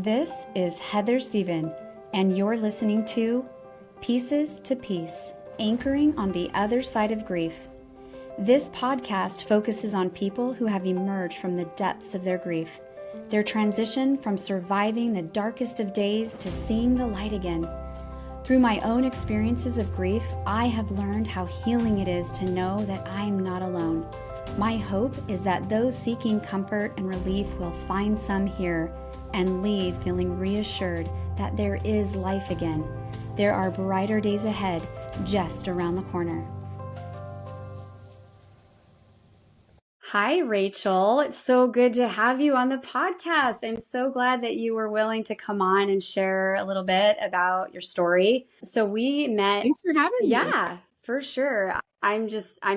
This is Heather Stephen, and you're listening to Pieces to Peace, Anchoring on the Other Side of Grief. This podcast focuses on people who have emerged from the depths of their grief, their transition from surviving the darkest of days to seeing the light again. Through my own experiences of grief, I have learned how healing it is to know that I'm not alone. My hope is that those seeking comfort and relief will find some here and leave feeling reassured that there is life again. There are brighter days ahead, just around the corner. Hi, Rachel. It's so good to have you on the podcast. I'm so glad that you were willing to come on and share a little bit about your story. So we met. Thanks for having me. Yeah, for sure. I'm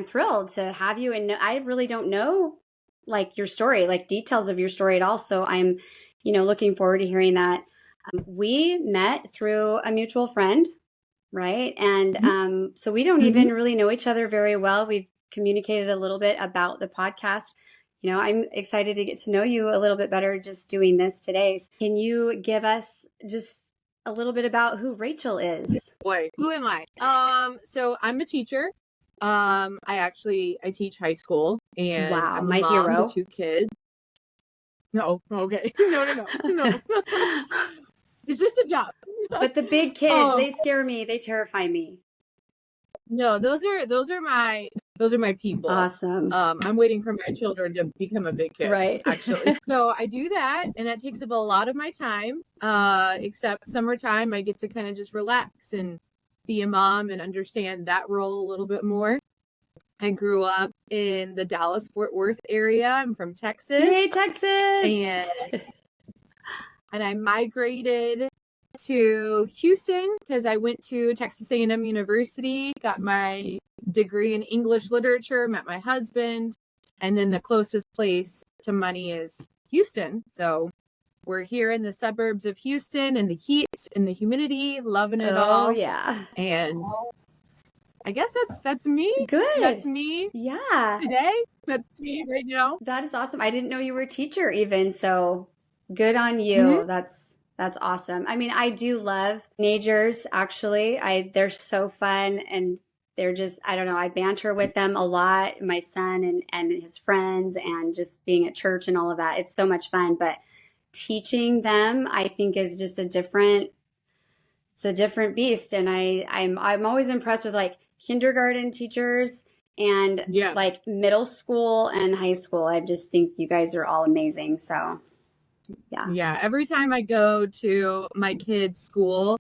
thrilled to have you. And I really don't know like your story, like details of your story at all. So I'm looking forward to hearing that. We met through a mutual friend, right? And so we don't even really know each other very well. We've communicated a little bit about the podcast. I'm excited to get to know you a little bit better just doing this today. Can you give us just a little bit about who Rachel is? Boy, who am I? So I'm a teacher. I teach high school, and Wow, I'm a my mom hero. to 2 kids. No, okay. No. It's just a job. But the big kids, they scare me. They terrify me. No, those are my people. Awesome. I'm waiting for my children to become a big kid, right? Actually. So I do that, and that takes up a lot of my time. Except summertime, I get to kind of just relax and be a mom and understand that role a little bit more. I grew up in the Dallas-Fort Worth area. I'm from Texas. Yay, Texas! And I migrated to Houston because I went to Texas A&M University, got my degree in English literature, met my husband, and then the closest place to money is Houston. So we're here in the suburbs of Houston in the heat and the humidity, loving it all. Oh, yeah. And I guess that's me. Good. That's me. Yeah. Today. That's me right now. That is awesome. I didn't know you were a teacher even, so good on you. That's awesome. I mean, I do love teenagers, actually. They're so fun, and they're just, I don't know, I banter with them a lot, my son and his friends, and just being at church and all of that. It's so much fun, but teaching them, I think, is just a different beast. And I'm always impressed with like kindergarten teachers and like middle school and high school. I just think you guys are all amazing. So yeah. Every time I go to my kids' school,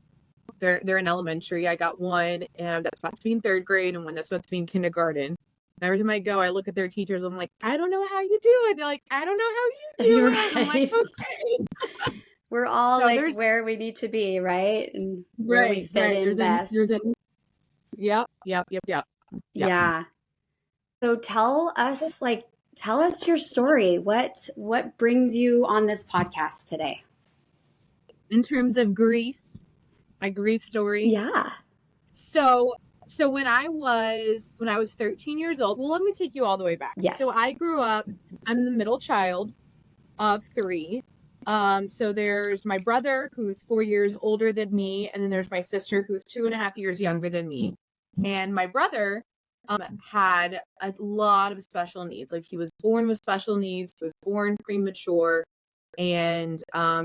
they're in elementary. I got one and that's about to be in 3rd grade and one that's about to be in kindergarten. And every time I go, I look at their teachers. I'm like, I don't know how you do it. They're like, I don't know how you do it. I'm like, okay. We're all where we need to be, right? And where we fit in best. Yep. Yeah. So tell us your story. What brings you on this podcast today? In terms of grief, my grief story. Yeah. So when I was 13 years old, well, let me take you all the way back. Yes. So I grew up, I'm the middle child of 3. So there's my brother who's 4 years older than me, and then there's my sister who's 2.5 years younger than me. And my brother had a lot of special needs. Like, he was born with special needs. He was born premature, and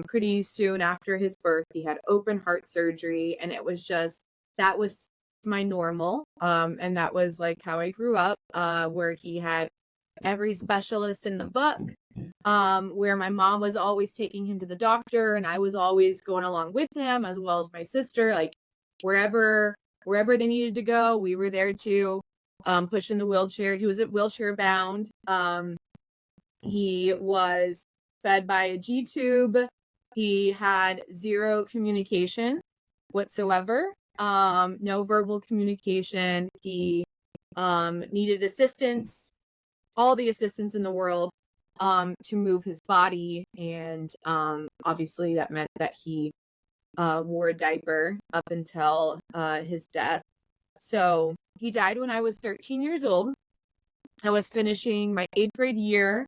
pretty soon after his birth, he had open heart surgery, and it was just, that was my normal. And that was like how I grew up, where he had every specialist in the book. Where my mom was always taking him to the doctor, and I was always going along with him, as well as my sister. Like, wherever they needed to go, we were there too. Push in the wheelchair. He was wheelchair bound. He was fed by a G tube. He had 0 communication whatsoever. No verbal communication. He needed assistance, all the assistance in the world, to move his body. And obviously that meant that he wore a diaper up until his death. So he died when I was 13 years old. I was finishing my 8th grade year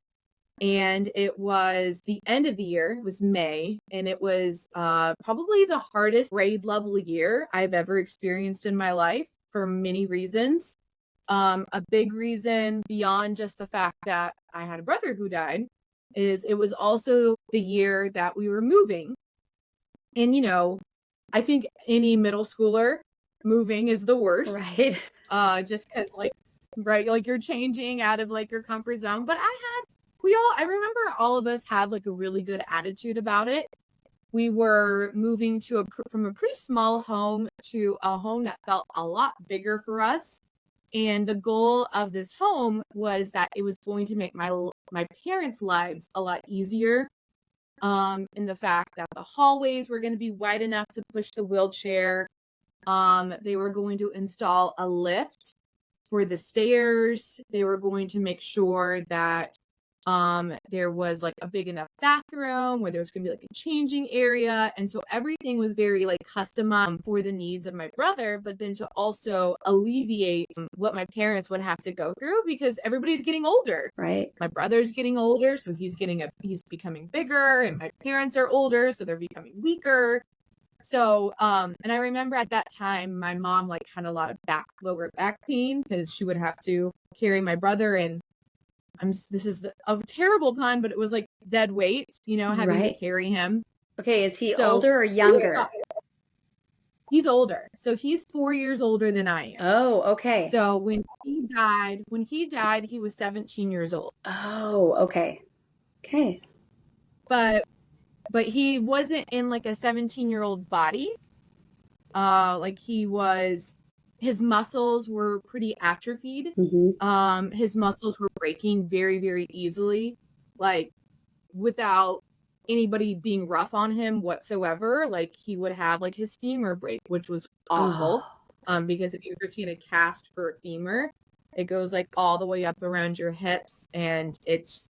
And it was the end of the year. It was May, and it was probably the hardest grade level year I've ever experienced in my life for many reasons. A big reason beyond just the fact that I had a brother who died is it was also the year that we were moving. And, I think any middle schooler moving is the worst. Right. Just because, right, you're changing out of your comfort zone. But I remember all of us had a really good attitude about it. We were moving from a pretty small home to a home that felt a lot bigger for us. And the goal of this home was that it was going to make my parents' lives a lot easier. In the fact that the hallways were going to be wide enough to push the wheelchair. They were going to install a lift for the stairs. They were going to make sure that there was a big enough bathroom where there was going to be a changing area. And so everything was very customized for the needs of my brother, but then to also alleviate what my parents would have to go through because everybody's getting older. Right. My brother's getting older, so he's becoming bigger, and my parents are older, so they're becoming weaker. So, and I remember at that time, my mom had a lot of lower back pain because she would have to carry my brother, and this is a terrible pun, but it was dead weight, having to carry him. Okay, is he older or younger? He's older. So he's 4 years older than I am. Oh, okay. So when he died, he was 17 years old. Oh, okay. Okay. But he wasn't in a 17-year-old body. His muscles were pretty atrophied. Mm-hmm. His muscles were breaking very, very easily, without anybody being rough on him whatsoever. He would have his femur break, which was awful. Because if you've ever seen a cast for a femur, it goes all the way up around your hips, and it's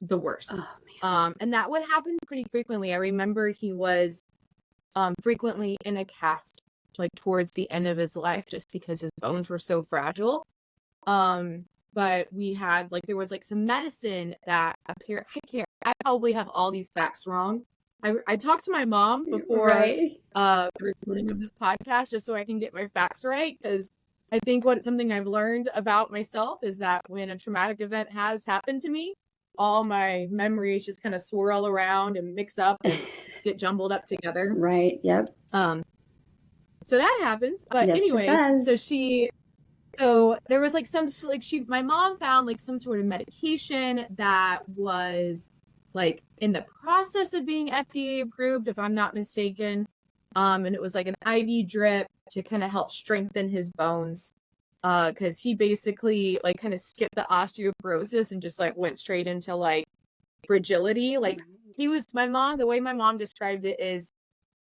the worst. And that would happen pretty frequently. I remember he was frequently in a cast towards the end of his life just because his bones were so fragile. But we had there was some medicine that appeared. I probably have all these facts wrong. I talked to my mom before the recording of this podcast just so I can get my facts right, because I think something I've learned about myself is that when a traumatic event has happened to me, all my memories just kind of swirl around and mix up and get jumbled up together. Right. Yep. So that happens. But yes, anyways, so there was my mom found some sort of medication that was in the process of being FDA approved, if I'm not mistaken. And it was an IV drip to kind of help strengthen his bones. Because he basically kind of skipped the osteoporosis and just went straight into fragility. The way my mom described it is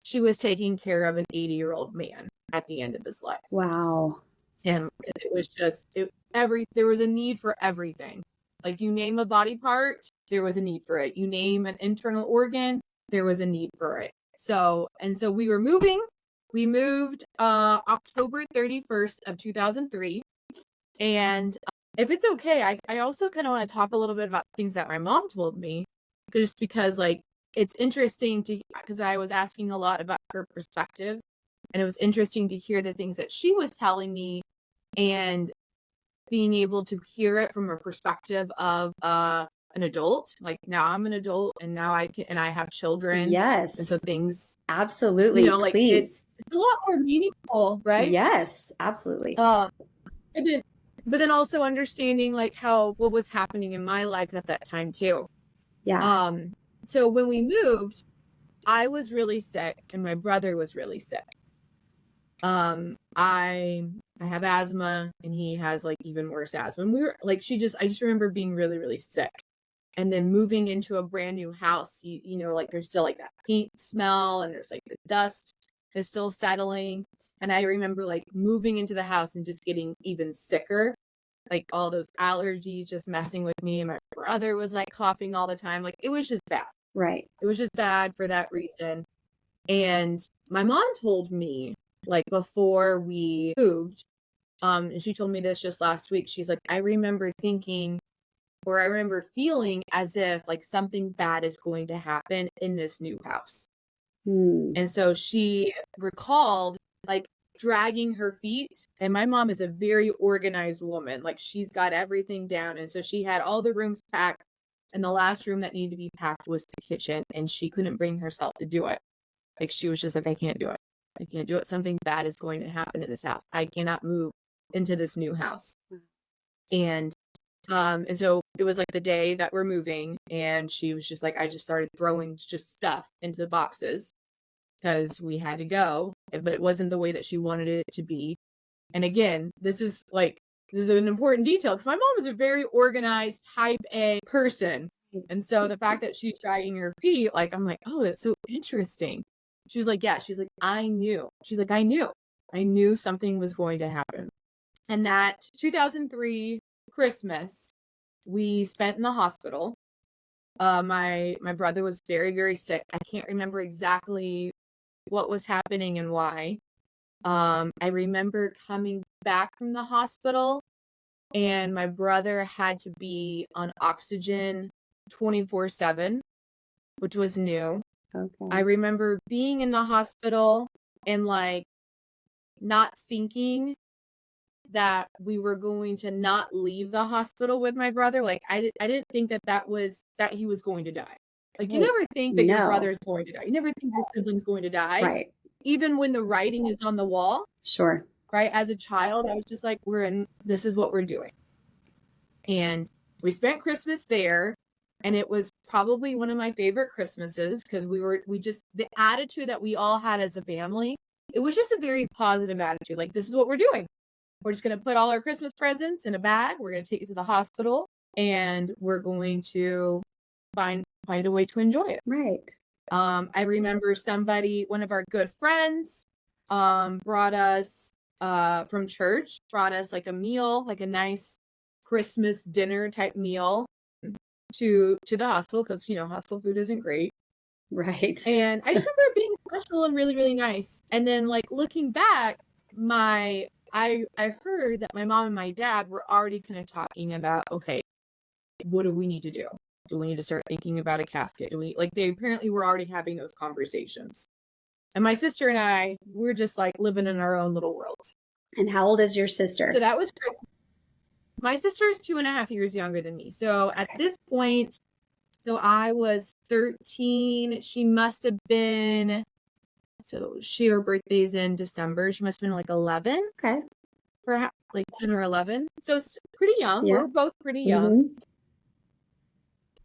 she was taking care of an 80-year-old man at the end of his life. Wow. And it was just there was a need for everything. You name a body part, there was a need for it. You name an internal organ, there was a need for it. So we were moving. We moved October 31st of 2003. And if it's okay, I also kind of want to talk a little bit about things that my mom told me, just because it's interesting because I was asking a lot about her perspective, and it was interesting to hear the things that she was telling me and being able to hear it from a perspective of an adult. Now I'm an adult, and now I have children. Yes. And so things absolutely, please. It's a lot more meaningful, right? Yes, absolutely. But then also understanding what was happening in my life at that time too. Yeah. So when we moved, I was really sick and my brother was really sick. I have asthma and he has even worse asthma. And we were I just remember being really, really sick. And then moving into a brand new house, there's still that paint smell, and there's the dust is still settling. And I remember moving into the house and just getting even sicker, all those allergies just messing with me. And my brother was coughing all the time. It was just bad. Right. It was just bad for that reason. And my mom told me before we moved, and she told me this just last week. She's I remember thinking, or I remember feeling as if like something bad is going to happen in this new house. And so she recalled like dragging her feet. And my mom is a very organized woman. Like she's got everything down. And so she had all the rooms packed. And the last room that needed to be packed was the kitchen. And she couldn't bring herself to do it. Like she was just like, I can't do it. I can't do it. Something bad is going to happen in this house. I cannot move into this new house. And so it was like the day that we're moving, and she was just like, I just started throwing just stuff into the boxes because we had to go, but it wasn't the way that she wanted it to be. And again, this is an important detail because my mom is a very organized type A person. And so the fact that she's dragging her feet, like, I'm like, oh, that's so interesting. She was like, yeah, she's like, I knew. She's like, I knew something was going to happen. And that 2003 Christmas, we spent in the hospital. My brother was very, very sick. I can't remember exactly what was happening and why. I remember coming back from the hospital, and my brother had to be on oxygen 24/7, which was new. Okay. I remember being in the hospital and like not thinking that we were going to not leave the hospital with my brother. Like I didn't think that he was going to die. Like you never think that your brother's going to die. You never think your sibling's going to die. Right. Even when the writing is on the wall. Sure. Right. As a child, I was just like, this is what we're doing. And we spent Christmas there. And it was probably one of my favorite Christmases because the attitude that we all had as a family, it was just a very positive attitude. Like, this is what we're doing. We're just going to put all our Christmas presents in a bag. We're going to take it to the hospital and we're going to find a way to enjoy it. Right. I remember one of our good friends, brought us, from church, brought us like a meal, like a nice Christmas dinner type meal to the hospital. Cause hospital food isn't great. Right. And I just remember it being special and really, really nice. And then like looking back, I heard that my mom and my dad were already kind of talking about, okay, what do we need to do? Do we need to start thinking about a casket? They apparently were already having those conversations. And my sister and I, we're just like living in our own little worlds. And how old is your sister? So that was Christmas. My sister is 2.5 years younger than me. So at this point, I was 13. She must have been, her birthday's in December. She must have been like 11. Okay. Perhaps like 10 or 11. So it's pretty young. Yeah. We're both pretty young.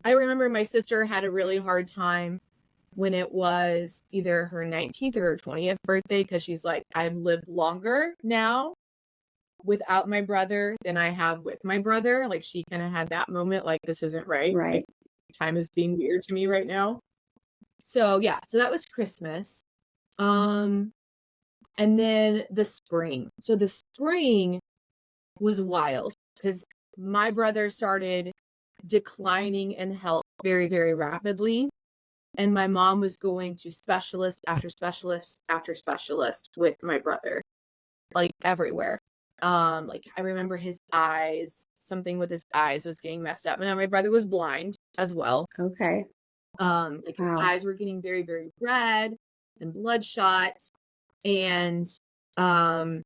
I remember my sister had a really hard time when it was either her 19th or her 20th birthday because she's like, I've lived longer now without my brother than I have with my brother. Like she kind of had that moment, like, this isn't right. Right. Like, time is being weird to me right now. So yeah, so that was Christmas. And then the spring. So the spring was wild because my brother started declining in health very, very rapidly. And my mom was going to specialist after specialist after specialist with my brother, like everywhere. Like I remember his eyes, something with his eyes was getting messed up. And now my brother was blind as well. Okay. Like his eyes were getting very, very red and bloodshot. And I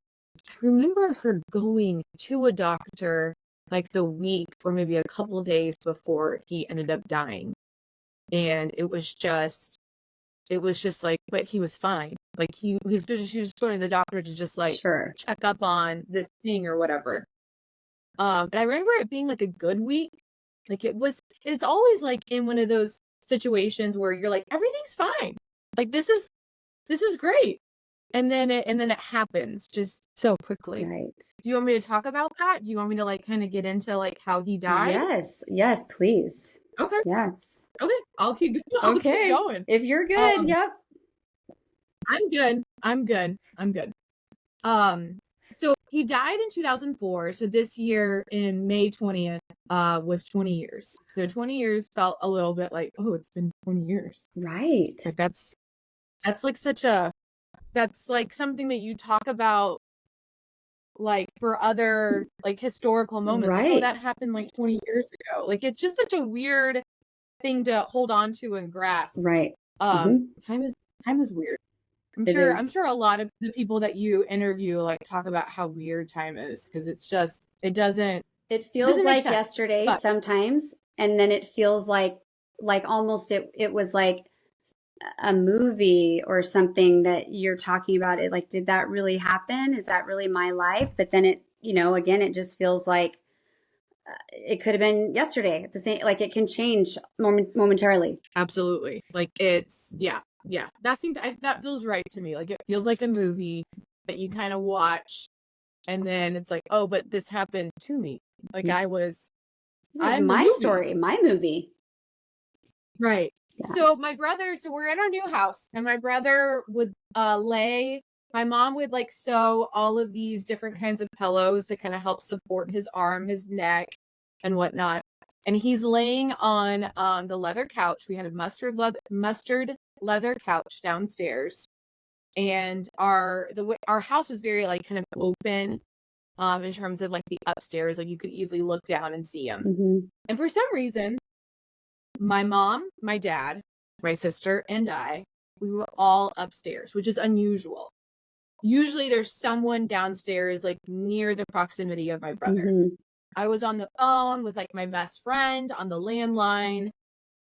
remember her going to a doctor like the week or maybe a couple of days before he ended up dying. And it was just like, but he was fine. Like she was just going to the doctor to just like check up on this thing or whatever. But I remember it being like a good week. Like it's always like in one of those situations where you're like, everything's fine. Like this is great. And then it happens just so quickly. Right. Do you want me to talk about that? Do you want me to like kind of get into like how he died? Yes, please. Okay. Yes. Okay. I'll keep going. If you're good, yep. I'm good. So he died in 2004. So this year in May 20th, was 20 years. So 20 years felt a little bit like, oh, it's been 20 years. Right. Like that's like that's like something that you talk about like for other like historical moments. Like, oh, Right. that happened like 20 years ago. Like it's just such a weird thing to hold on to and grasp. Right. Time is weird. It is. I'm sure a lot of the people that you interview like talk about how weird time is because it's just It it feels doesn't make like sense. yesterday But sometimes, and then it feels like almost it was like a movie or something that you're talking about. It like, did that really happen? Is that really my life? But then it, again, it just feels like it could have been yesterday. At the same, like it can change momentarily. absolutely. Like it's yeah. That feels right to me. Like it feels like a movie that you kind of watch and then it's like, oh, but this happened to me. Like This is I'm the my movie. story, my movie. Right. Yeah. So we're in our new house and my brother would lay my mom would like sew all of these different kinds of pillows to kind of help support his arm, his neck, and whatnot. And he's laying on the leather couch. We had a mustard leather couch downstairs, and our house was very like kind of open in terms of like the upstairs. Like you could easily look down and see him. Mm-hmm. And for some reason, my mom, my dad, my sister, and I, we were all upstairs, which is unusual. Usually there's someone downstairs, like near the proximity of my brother. Mm-hmm. I was on the phone with like my best friend on the landline,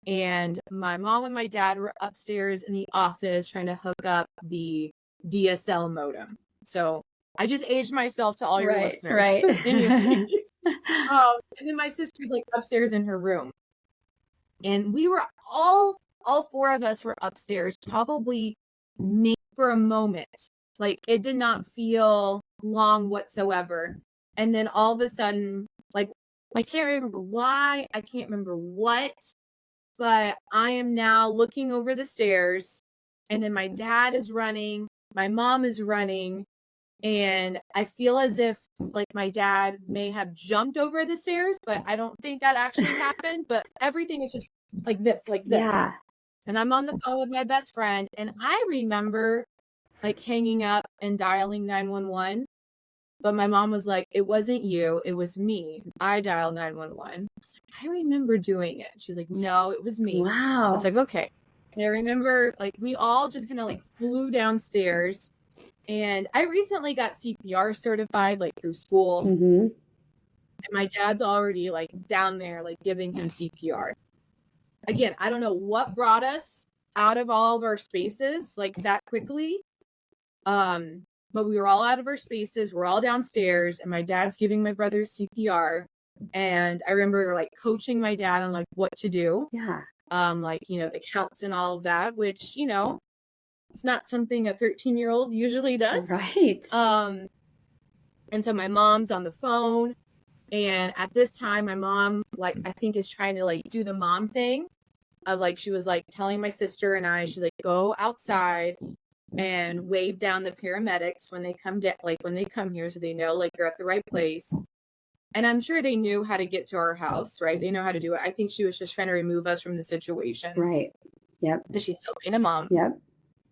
and my mom and my dad were upstairs in the office trying to hook up the DSL modem. So I just aged myself to all your listeners. Right. And then my sister's like upstairs in her room. And we were all four of us were upstairs, probably maybe for a moment. Like it did not feel long whatsoever. And then all of a sudden, like I can't remember why, I can't remember what, but I am now looking over the stairs, and then my dad is running, my mom is running, and I feel as if like my dad may have jumped over the stairs, but I don't think that actually happened. But everything is just like this. Yeah. And I'm on the phone with my best friend, and I remember like hanging up and dialing 911. But my mom was like, it wasn't you, it was me. I dialed 911. I was like, I remember doing it. She's like, no, it was me. I was Wow. like, okay. And I remember like we all just kind of like flew downstairs. And I recently got CPR certified like through school. Mm-hmm. And my dad's already like down there like giving him CPR. Again, I don't know what brought us out of all of our spaces like that quickly. But we were all out of our spaces. We're all downstairs, and my dad's giving my brother CPR. And I remember like coaching my dad on like what to do. Yeah. Like, the counts and all of that, which, it's not something a 13-year-old usually does. Right. And so my mom's on the phone. And at this time, my mom, like, I think is trying to like do the mom thing of like, she was like telling my sister and I, she's like, go outside and wave down the paramedics when they come when they come here, so they know like you're at the right place. And I'm sure they knew how to get to our house, right? They know how to do it. I think she was just trying to remove us from the situation. Right. Yep. Because she's still being a mom. Yep.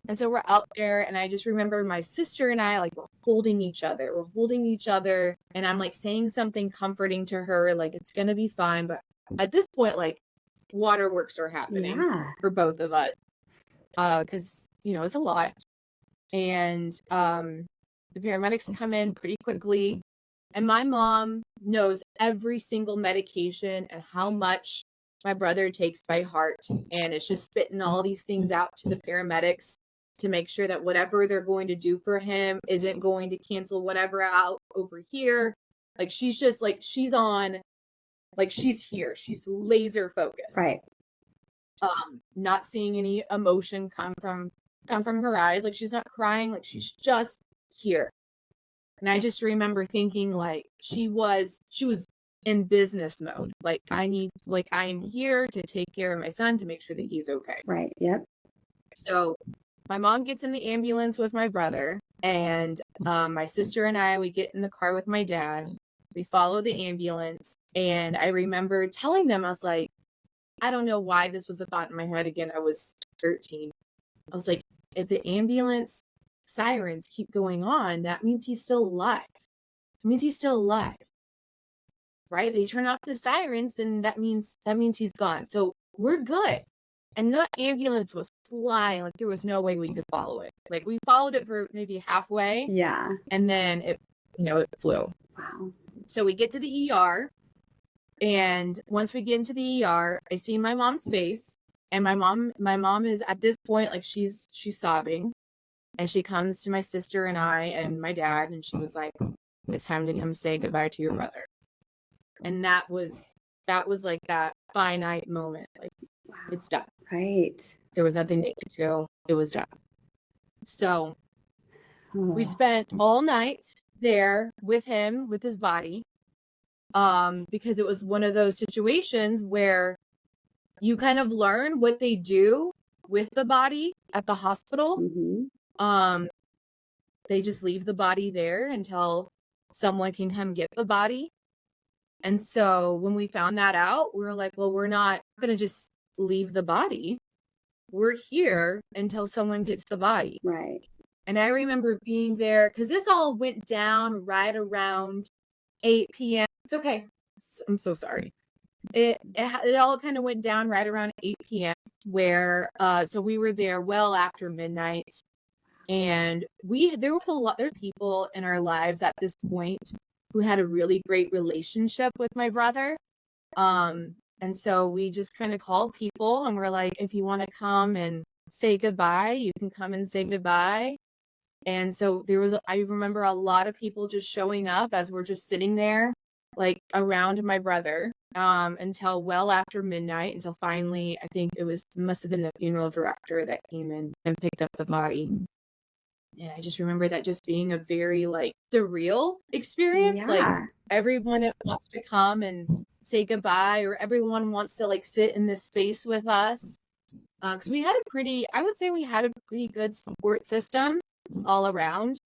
And so we're out there, and I just remember my sister and I like were holding each other. We're holding each other, and I'm like saying something comforting to her, like it's gonna be fine. But at this point, like waterworks are happening for both of us. Because it's a lot. And the paramedics come in pretty quickly, and my mom knows every single medication and how much my brother takes by heart, and it's just spitting all these things out to the paramedics to make sure that whatever they're going to do for him isn't going to cancel whatever out over here. Like she's just like she's here, she's laser focused, Right. Not seeing any emotion come from her eyes. Like she's not crying, like she's just here. And I just remember thinking like she was in business mode. Like I am here to take care of my son, to make sure that he's okay. Right. Yep. So my mom gets in the ambulance with my brother, and my sister and I, we get in the car with my dad. We follow the ambulance, and I remember telling them, I was like, I don't know why this was a thought in my head. Again, I was 13. I was like, if the ambulance sirens keep going on, that means he's still alive. it means he's still alive, right? If they turn off the sirens, then that means he's gone. So we're good. And the ambulance was flying. Like, there was no way we could follow it. Like, we followed it for maybe halfway. Yeah. And then it flew. Wow. So we get to the ER. And once we get into the ER, I see my mom's face. And my mom is at this point, like, she's sobbing. And she comes to my sister and I and my dad. And she was like, it's time to come say goodbye to your brother. And that was like that finite moment. Like, Wow. it's done. Right. There was nothing they could do. It was done. So we spent all night there with him, with his body, because it was one of those situations where you kind of learn what they do with the body at the hospital. Mm-hmm. They just leave the body there until someone can come get the body. And so when we found that out, we were like, well, we're not going to just leave the body. We're here until someone gets the body. Right. And I remember being there because this all went down right around 8 p.m. It's okay. I'm so sorry. It all kind of went down right around 8 p.m. where so we were there well after midnight. And there's people in our lives at this point who had a really great relationship with my brother. And so we just kind of called people and we're like, if you want to come and say goodbye, you can come and say goodbye. And so I remember a lot of people just showing up as we're just sitting there, like around my brother, until well after midnight, until finally, I think must have been the funeral director that came in and picked up the body. And I just remember that just being a very like surreal experience. Yeah. Like, everyone wants to come and say goodbye, or everyone wants to like sit in this space with us. Because we had a pretty good support system all around.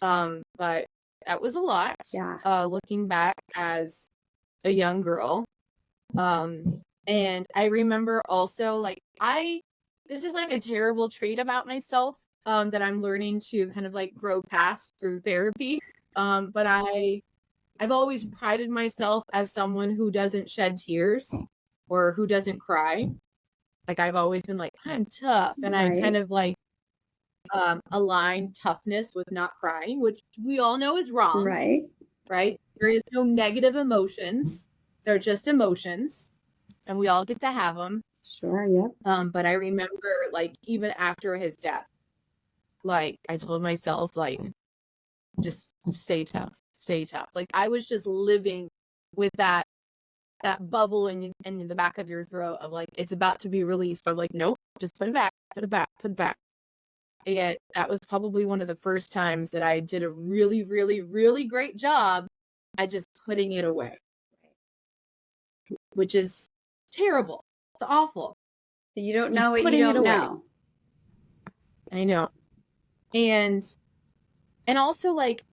But that was a lot. Yeah. Looking back as a young girl. And I remember also like this is like a terrible trait about myself. That I'm learning to kind of like grow past through therapy. But I've always prided myself as someone who doesn't shed tears or who doesn't cry. Like, I've always been like, I'm tough. And I kind of like align toughness with not crying, which we all know is wrong. Right? There is no negative emotions. They're just emotions. And we all get to have them. Sure, yep. But I remember like even after his death, like, I told myself, like, just stay tough. Like, I was just living with that bubble in the back of your throat of like, it's about to be released. But I'm like, nope, just put it back. And that was probably one of the first times that I did a really, really, really great job at just putting it away, which is terrible. It's awful. You don't know what you don't know. I know. And also, like,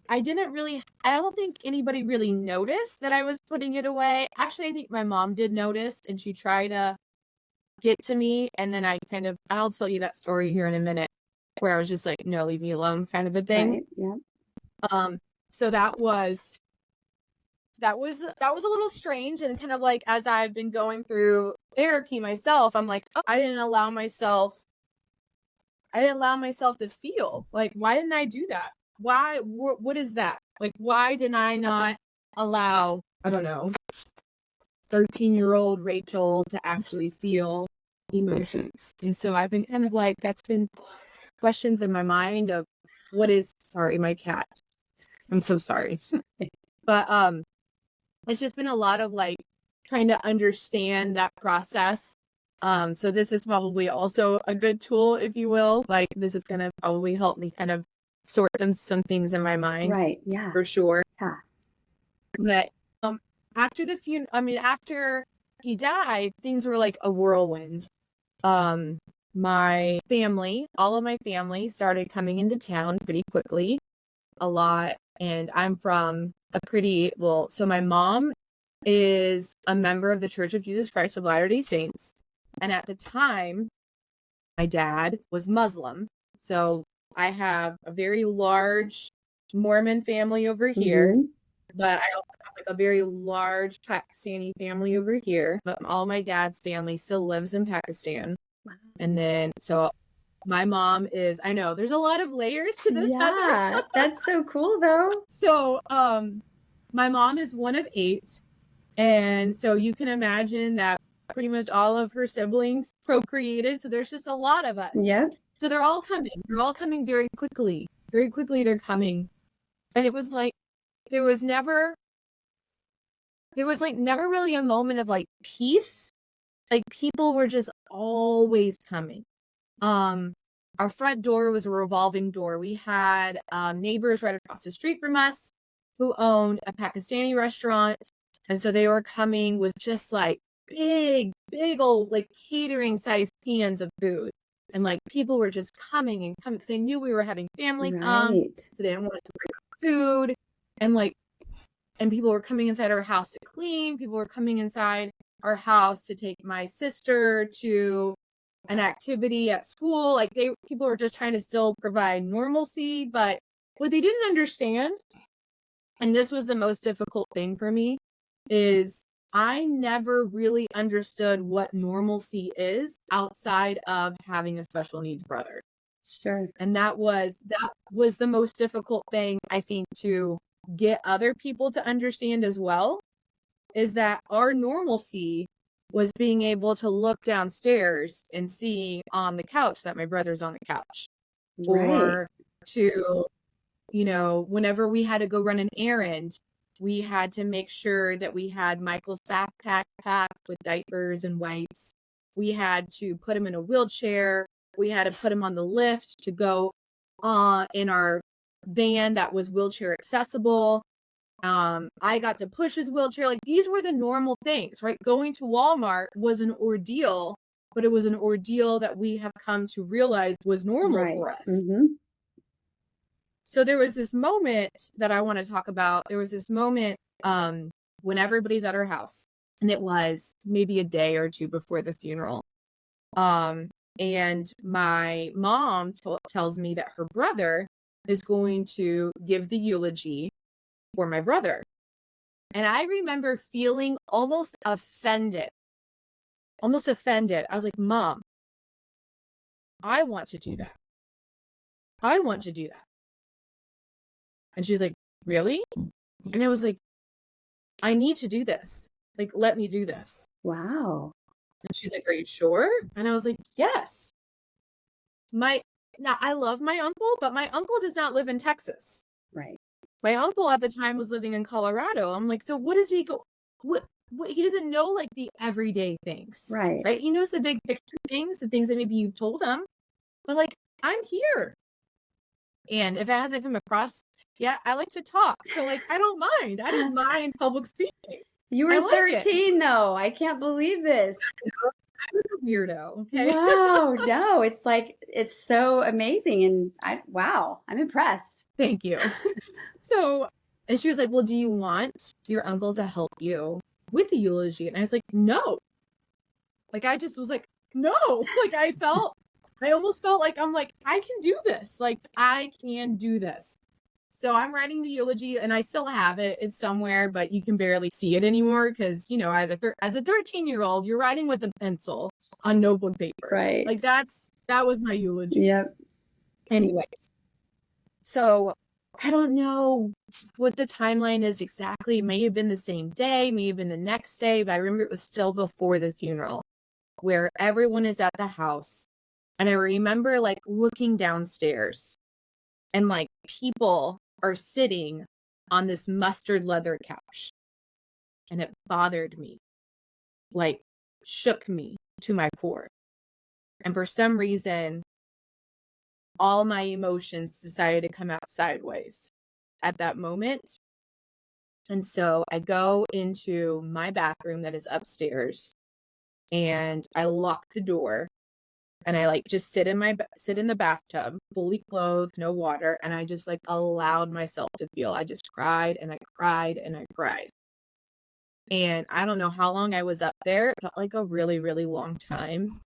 I don't think anybody really noticed that I was putting it away. Actually, I think my mom did notice, and she tried to get to me. And then I'll tell you that story here in a minute, where I was just like, no, leave me alone, kind of a thing. Right, yeah. So that was a little strange. And kind of like, as I've been going through therapy myself, I'm like, oh, I didn't allow myself to feel. Like, why didn't I do that? Why? What is that? Like, why did I not allow, I don't know, 13-year-old Rachel to actually feel emotions? And so I've been kind of like, that's been questions in my mind of sorry, my cat. I'm so sorry. But it's just been a lot of like trying to understand that process. So this is probably also a good tool, if you will. Like, this is going to probably help me kind of sort some things in my mind. Right. Yeah. For sure. Yeah. But after he died, things were like a whirlwind. My family, all of my family started coming into town pretty quickly, a lot. And I'm from so my mom is a member of the Church of Jesus Christ of Latter-day Saints. And at the time, my dad was Muslim. So I have a very large Mormon family over here, Mm-hmm. but I also have like a very large Pakistani family over here. But all my dad's family still lives in Pakistan. Wow. And then, so my mom is, I know there's a lot of layers to this, Heather. Yeah, that's so cool though. So, my mom is one of 8. And so you can imagine that pretty much all of her siblings procreated. So there's just a lot of us. Yep. So they're all coming. They're all coming very quickly. Very quickly they're coming. And it was like, there was like never really a moment of like peace. Like people were just always coming. Our front door was a revolving door. We had neighbors right across the street from us who owned a Pakistani restaurant. And so they were coming with just like big old like catering sized cans of food. And like people were just coming and coming because they knew we were having family come. Right. So they didn't want us to bring up food. And people were coming inside our house to clean. People were coming inside our house to take my sister to an activity at school. Like people were just trying to still provide normalcy. But what they didn't understand, and this was the most difficult thing for me, is I never really understood what normalcy is outside of having a special needs brother. Sure. And that was the most difficult thing, I think, to get other people to understand as well, is that our normalcy was being able to look downstairs and see on the couch that my brother's on the couch. Right. Or to, whenever we had to go run an errand, we had to make sure that we had Michael's backpack packed with diapers and wipes. We had to put him in a wheelchair. We had to put him on the lift to go in our van that was wheelchair accessible. I got to push his wheelchair. Like these were the normal things, right? Going to Walmart was an ordeal, but it was an ordeal that we have come to realize was normal for us. Mm-hmm. So there was this moment that I want to talk about. There was this moment when everybody's at our house, and it was maybe a day or two before the funeral. And my mom tells me that her brother is going to give the eulogy for my brother. And I remember feeling almost offended. I was like, Mom, I want to do that. I want to do that. And she's like, really? And I was like, I need to do this. Like, let me do this. Wow. And she's like, are you sure? And I was like, yes. Now I love my uncle, but my uncle does not live in Texas. Right. My uncle at the time was living in Colorado. I'm like, so what does he go? What he doesn't know like the everyday things. Right. He knows the big picture things, the things that maybe you've told him. But like, I'm here. And if it hasn't come across, yeah, I like to talk. So like, I don't mind. I didn't mind public speaking. You were 13 though. I can't believe this. I'm a weirdo. Okay? Wow. No, it's like, it's so amazing. And wow, I'm impressed. Thank you. So, and she was like, well, do you want your uncle to help you with the eulogy? And I was like, no. Like, I just was like, no. Like, I almost felt like, I'm like, I can do this. Like, I can do this. So I'm writing the eulogy and I still have it. It's somewhere, but you can barely see it anymore because, as a 13-year-old, you're writing with a pencil on notebook paper. Right. Like that was my eulogy. Yep. Anyways. So I don't know what the timeline is exactly. It may have been the same day, may have been the next day, but I remember it was still before the funeral where everyone is at the house. And I remember like looking downstairs and like people are sitting on this mustard leather couch. And it bothered me, like shook me to my core. And for some reason, all my emotions decided to come out sideways at that moment. And so I go into my bathroom that is upstairs and I lock the door and I like just sit in the bathtub, fully clothed, no water. And I just like allowed myself to feel. I just cried and I cried and I cried. And I don't know how long I was up there. It felt like a really, really long time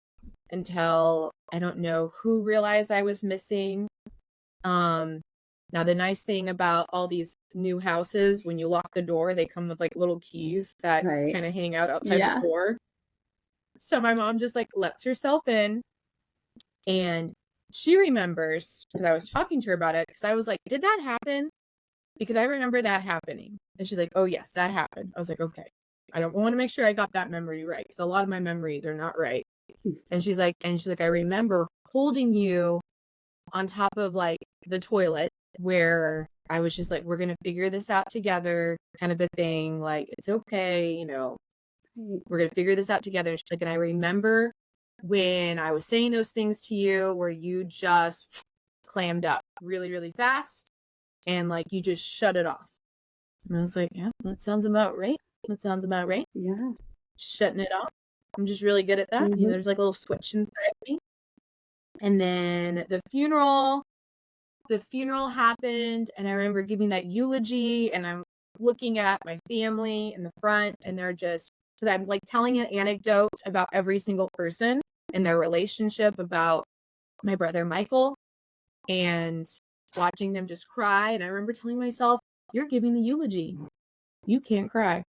until I don't know who realized I was missing. Now, the nice thing about all these new houses, when you lock the door, they come with like little keys that kind of hang out outside the door. So my mom just like lets herself in, and she remembers, because I was talking to her about it, because I was like, did that happen? Because I remember that happening. And she's like, oh yes, that happened. I was like, okay. I don't want to make sure I got that memory right, because a lot of my memories are not right. And she's like, I remember holding you on top of like the toilet, where I was just like, we're gonna figure this out together, kind of a thing. Like, it's okay, you know, we're gonna figure this out together. And she's like, and I remember when I was saying those things to you, where you just clammed up really, really fast, and like you just shut it off. And I was like, yeah, that sounds about right. That sounds about right. Yeah. Shutting it off. I'm just really good at that. You know, there's like a little switch inside me. And then the funeral happened, and I remember giving that eulogy, and I'm looking at my family in the front, and they're just, so I'm like telling an anecdote about every single person and their relationship, about my brother Michael, and watching them just cry. And I remember telling myself, you're giving the eulogy. You can't cry.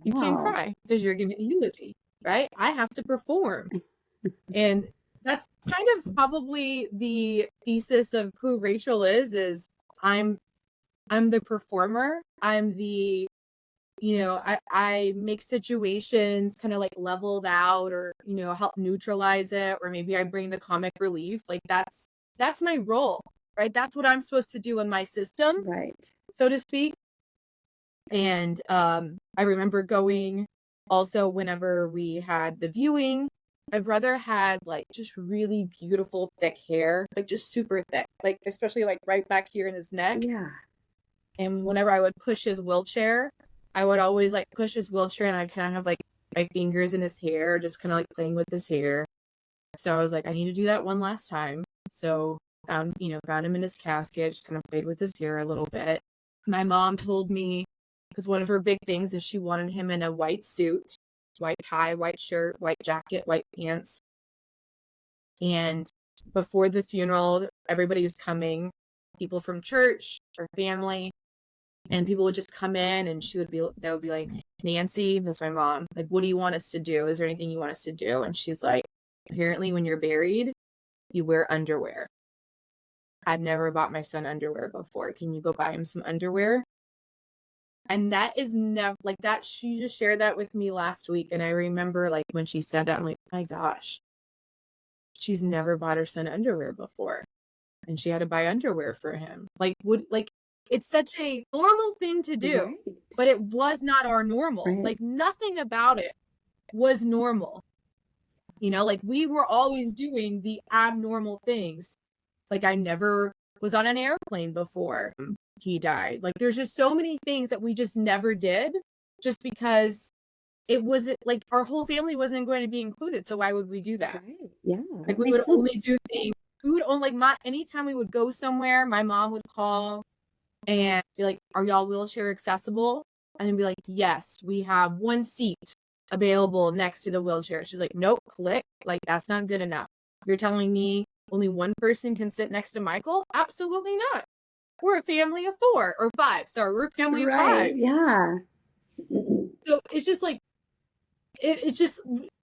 You can't cry because you're giving the eulogy, right? I have to perform. And that's kind of probably the thesis of who Rachel is I'm the performer. I'm the, you know, I make situations kind of like leveled out, or, you know, help neutralize it, or maybe I bring the comic relief. Like that's my role, right? That's what I'm supposed to do in my system, Right. so to speak. And I remember going also, whenever we had the viewing, my brother had like just really beautiful thick hair, like just super thick, like especially like right back here in his neck. Yeah. And whenever I would push his wheelchair, I would always like push his wheelchair, and I kind of have like my fingers in his hair, just kind of like playing with his hair. So I was like, I need to do that one last time. So found him in his casket, just kind of played with his hair a little bit. My mom told me, because one of her big things is she wanted him in a white suit, white tie, white shirt, white jacket, white pants. And before the funeral, everybody was coming, people from church or family, and people would just come in, and they would be like, Nancy, that's my mom, like, what do you want us to do? Is there anything you want us to do? And she's like, apparently when you're buried, you wear underwear. I've never bought my son underwear before. Can you go buy him some underwear? And that is never like that. She just shared that with me last week. And I remember like when she said that, I'm like, my gosh, she's never bought her son underwear before. And she had to buy underwear for him. It's such a normal thing to do, right, but it was not our normal. Right. Like nothing about it was normal. You know, like we were always doing the abnormal things. Like I never was on an airplane before he died. Like there's just so many things that we just never did, just because it wasn't like our whole family wasn't going to be included. So why would we do that? Right. Yeah. Like we would only do things. We would only anytime we would go somewhere, my mom would call and be like, are y'all wheelchair accessible? And then be like, yes, we have one seat available next to the wheelchair. She's like, nope, click. Like that's not good enough. You're telling me only one person can sit next to Michael? Absolutely not. We're a family of 4 or 5. Sorry, we're a family of 5. Yeah. So it's just like, it's just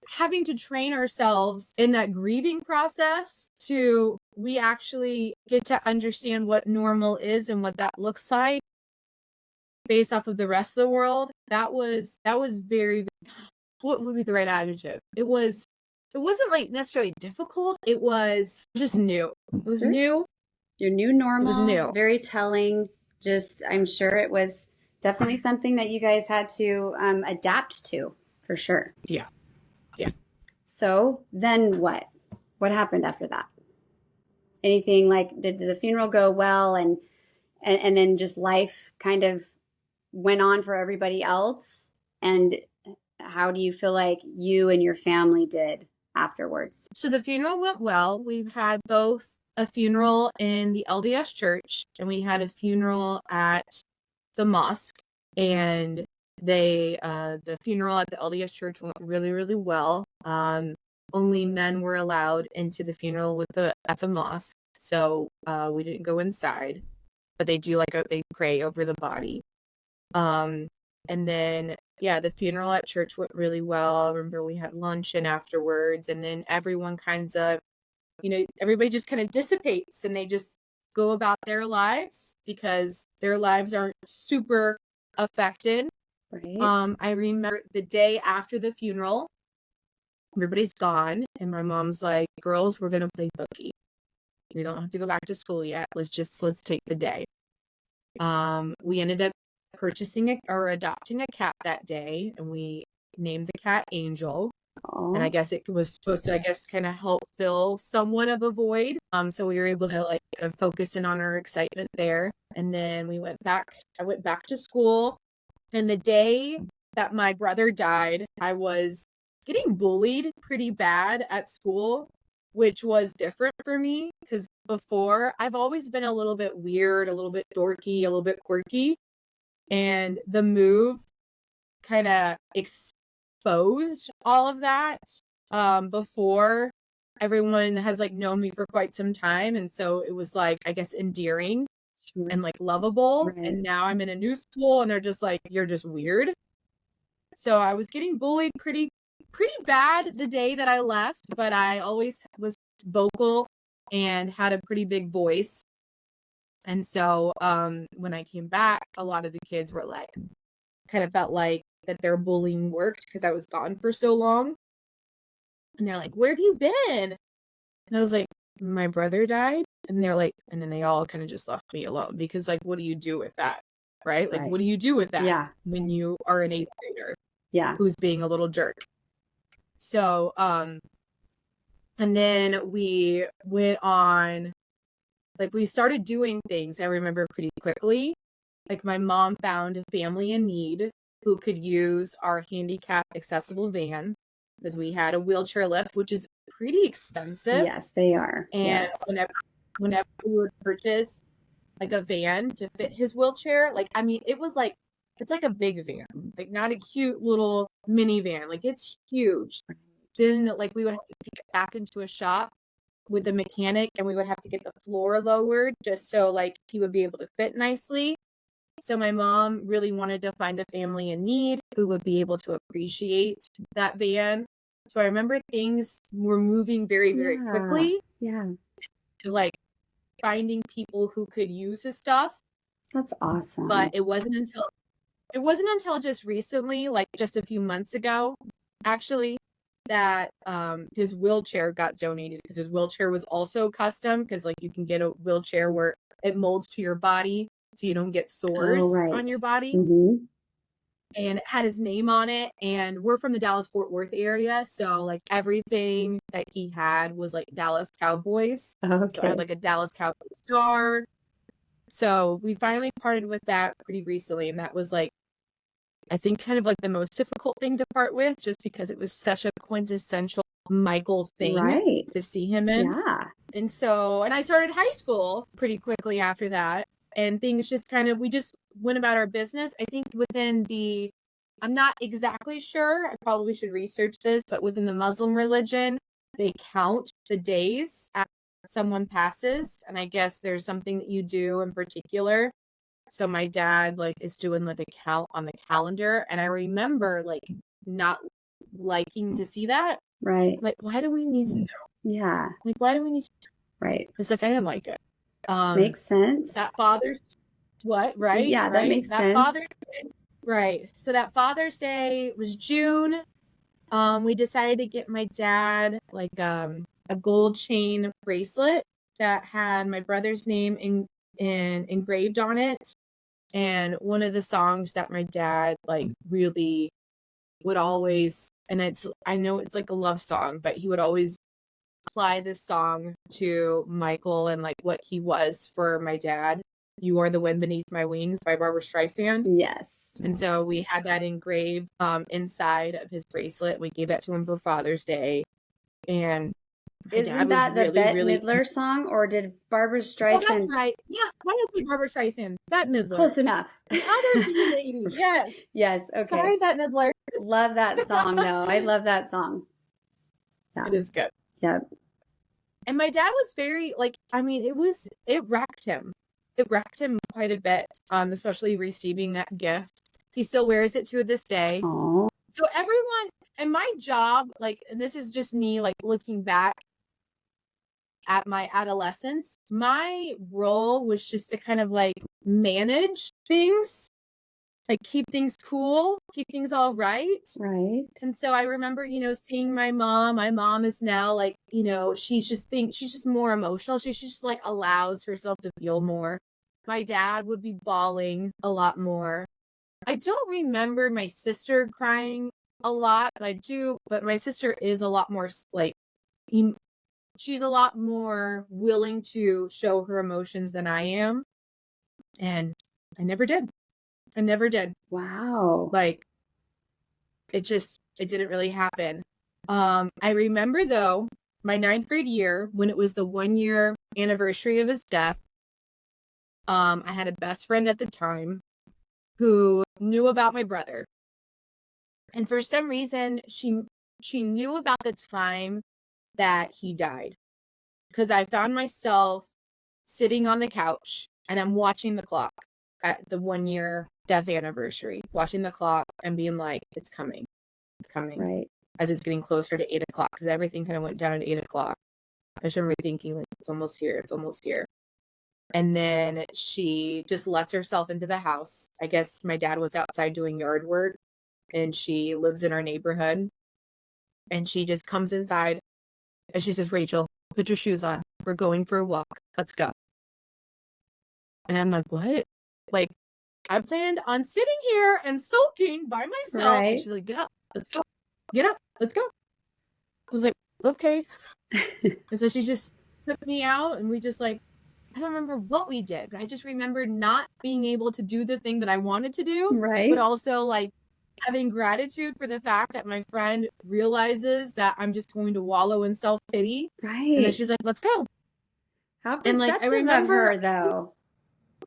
having to train ourselves in that grieving process to we actually get to understand what normal is and what that looks like based off of the rest of the world. That was very, what would be the right adjective? It wasn't like necessarily difficult. It was just new. It was new. Your new normal. It was new. Very telling. Just, I'm sure it was definitely something that you guys had to adapt to, for sure. Yeah. Yeah. So then what? What happened after that? Anything like, did the funeral go well, and then just life kind of went on for everybody else? And how do you feel like you and your family did afterwards? So the funeral went well. We've had both a funeral in the LDS church and we had a funeral at the mosque, and the funeral at the LDS church went really, really well. Only men were allowed into the funeral at the mosque, so we didn't go inside. but they do like they pray over the body. And then, yeah, the funeral at church went really well. I remember we had luncheon afterwards, and then everyone kinds of, everybody just kind of dissipates and they just go about their lives because their lives aren't super affected. Right. I remember the day after the funeral, everybody's gone, and my mom's like, girls, we're going to play bookie. We don't have to go back to school yet. Let's take the day. We ended up purchasing or adopting a cat that day, and we named the cat Angel. And I guess it was supposed to, kind of help fill somewhat of a void. So we were able to kind of focus in on our excitement there. And then I went back to school. And the day that my brother died, I was getting bullied pretty bad at school, which was different for me because before I've always been a little bit weird, a little bit dorky, a little bit quirky. And the move kind of exposed all of that before everyone has known me for quite some time, and so it was I guess endearing and lovable. Right. And now I'm in a new school and they're just you're just weird. So I was getting bullied pretty bad the day that I left, but I always was vocal and had a pretty big voice. And so when I came back, a lot of the kids were kind of felt that their bullying worked because I was gone for so long. And they're like, where have you been? And I was like, my brother died. And they're like, and then they all kind of just left me alone because what do you do with that? Right? Right. What do you do with that? Yeah. When you are an 8th grader Yeah. who's being a little jerk. So, and then we went on, we started doing things I remember pretty quickly. My mom found a family in need who could use our handicap accessible van because we had a wheelchair lift, which is pretty expensive. Yes, they are. And yes. whenever we would purchase a van to fit his wheelchair, it was it's a big van, not a cute little minivan, it's huge. Then we would have to take it back into a shop with the mechanic, and we would have to get the floor lowered just so he would be able to fit nicely. So my mom really wanted to find a family in need who would be able to appreciate that van. So I remember things were moving very, very quickly. Yeah. To finding people who could use his stuff. That's awesome. But it wasn't until just recently, just a few months ago, actually, that his wheelchair got donated because his wheelchair was also custom because you can get a wheelchair where it molds to your body so you don't get sores on your body. Mm-hmm. And it had his name on it, and we're from the Dallas-Fort Worth area, so everything that he had was Dallas Cowboys. Okay. So I had a Dallas Cowboys star. So we finally parted with that pretty recently, and that was I think kind of the most difficult thing to part with, just because it was such a quintessential Michael thing to see him in. Yeah. And so, and I started high school pretty quickly after that, and things just we just went about our business. I think I'm not exactly sure, I probably should research this, but within the Muslim religion, they count the days after someone passes, and I guess there's something that you do in particular. So my dad is doing a count on the calendar, and I remember not liking to see that. Right. Why do we need to know? Yeah. Why do we need to know? Right. Because I didn't like it. Makes sense. That Father's what? Right? Yeah, right? That makes sense. Father's Day, right. So that Father's Day was June. We decided to get my dad a gold chain bracelet that had my brother's name engraved on it. And one of the songs that my dad really would always, and I know it's a love song, but he would always apply this song to Michael and what he was for my dad. You Are the Wind Beneath My Wings by Barbara Streisand. Yes. And so we had that engraved inside of his bracelet. We gave that to him for Father's Day. And isn't that the Bette Midler song, or did Barbara Streisand? Oh, that's right. Yeah, why did I say Barbara Streisand? Bette Midler. Close enough. The other lady. Yes. Yes. Okay. Sorry, Bette Midler. Love that song, though. I love that song. Yeah. It is good. Yep. And my dad was very it wrecked him. wrecked him quite a bit, especially receiving that gift. He still wears it to this day. Oh, So everyone, and my job, like, and this is just me, like, looking back at my adolescence, my role was just to kind of like manage things, like keep things cool, keep things all right. right. And so I remember, seeing my mom. My mom is now like, she's just more emotional. She just like allows herself to feel more. My dad would be bawling a lot more. I don't remember my sister crying a lot, but my sister is a lot more like, she's a lot more willing to show her emotions than I am. And I never did. I never did. Wow. Like, it didn't really happen. I remember though, my 9th grade year, when it was the 1-year anniversary of his death, I had a best friend at the time who knew about my brother. And for some reason, she knew about the time that he died. Because I found myself sitting on the couch and I'm watching the clock at the 1-year death anniversary, watching the clock and being like, it's coming. Right. As it's getting closer to 8 o'clock, because everything kind of went down at 8 o'clock. I just remember thinking, like, it's almost here. And then she just lets herself into the house. I guess my dad was outside doing yard work and she lives in our neighborhood. And she just comes inside and she says, Rachel, put your shoes on. We're going for a walk. Let's go. And I'm like, what? Like, I planned on sitting here and soaking by myself. Right. And she's like, get up. Let's go. Get up. Let's go. I was like, okay. And so she just took me out and we just like, I don't remember what we did, but I just remember not being able to do the thing that I wanted to do, Right. but also like having gratitude for the fact that my friend realizes that I'm just going to wallow in self-pity. Right. And then she's like, let's go. How And perceptive like, I remember, of her, though.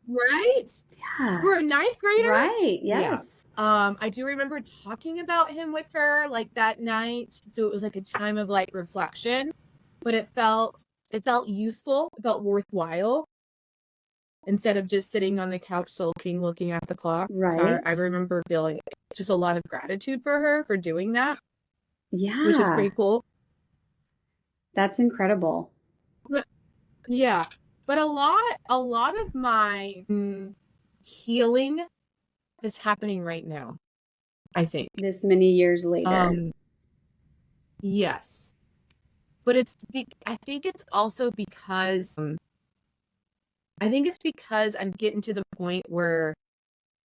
right? Yeah. For a 9th grader? Right. Yes. Yeah. I do remember talking about him with her like that night. So it was like a time of like reflection, but it felt useful. It felt worthwhile instead of just sitting on the couch sulking, looking at the clock. Right. So I remember feeling just a lot of gratitude for her for doing that. Yeah. Which is pretty cool. That's incredible. But, yeah. But a lot of my healing is happening right now, I think. This many years later. Yes. But I think it's also because I'm getting to the point where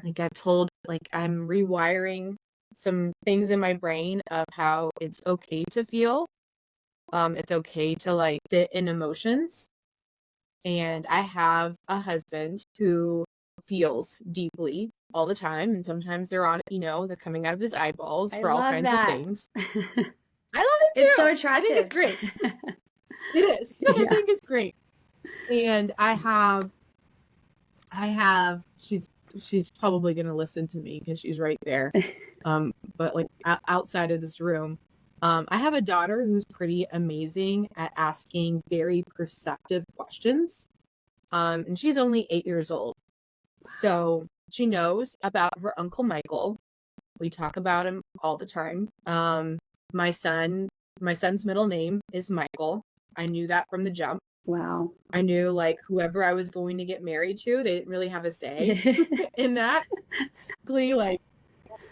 like I've told, like I'm rewiring some things in my brain of how it's okay to feel. It's okay to like sit in emotions. And I have a husband who feels deeply all the time. And sometimes they're they're coming out of his eyeballs for all kinds of things. I love it too. It's so attractive. I think it's great. It is. Yeah. I think it's great. And I have, she's probably going to listen to me because she's right there. But like outside of this room, I have a daughter who's pretty amazing at asking very perceptive questions. And she's only 8 years old. So she knows about her Uncle Michael. We talk about him all the time. My son's middle name is Michael. I knew that from the jump. Wow. I knew like whoever I was going to get married to, they didn't really have a say in that. Like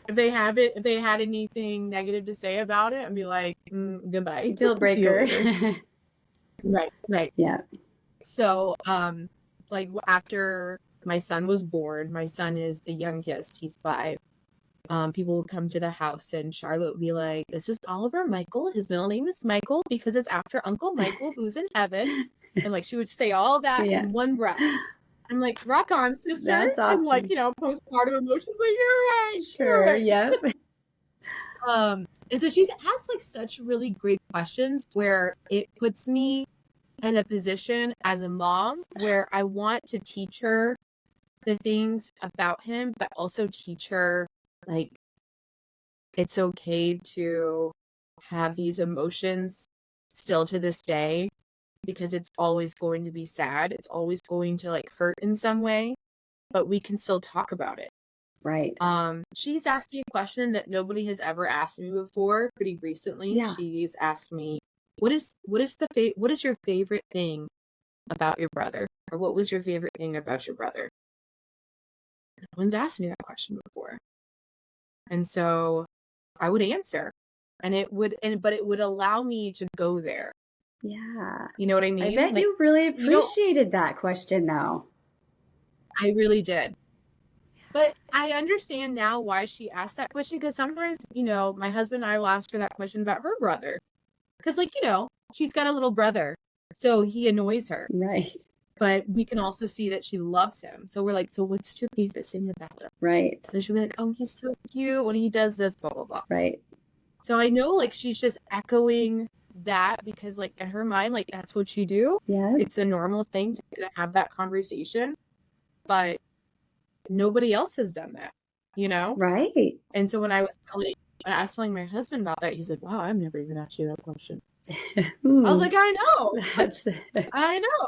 if they had anything negative to say about it, I'd be like, goodbye. Deal breaker. Right. Yeah. So, like after my son was born, my son is the youngest, he's 5. People would come to the house and Charlotte would be like, this is Oliver Michael. His middle name is Michael because it's after Uncle Michael who's in heaven. And like, she would say all that in one breath. I'm like, rock on, sister. That's awesome. And like, postpartum emotions, like, you're right. Sure. Right. Yep. And so she asks like such really great questions where it puts me in a position as a mom where I want to teach her the things about him, but also teach her like it's okay to have these emotions still to this day. because it's always going to be sad. It's always going to like hurt in some way, but we can still talk about it. Right. She's asked me a question that nobody has ever asked me before pretty recently. Yeah. She's asked me, what is your favorite thing about your brother? Or what was your favorite thing about your brother? No one's asked me that question before. And so I would answer, but it would allow me to go there. Yeah. You know what I mean? I bet like, you really appreciated that question though. I really did. But I understand now why she asked that question, because sometimes, my husband and I will ask her that question about her brother. Because, she's got a little brother, so he annoys her. Right. But we can also see that she loves him. So we're like, so what's your favorite thing about him? Right. So she'll be like, oh, he's so cute when he does this, blah, blah, blah. Right. So I know, she's just echoing that because, in her mind, that's what you do. Yeah. It's a normal thing to have that conversation. But nobody else has done that, Right. And so when I was telling my husband about that, he's like, wow, I've never even asked you that question. I was like, I know. I know.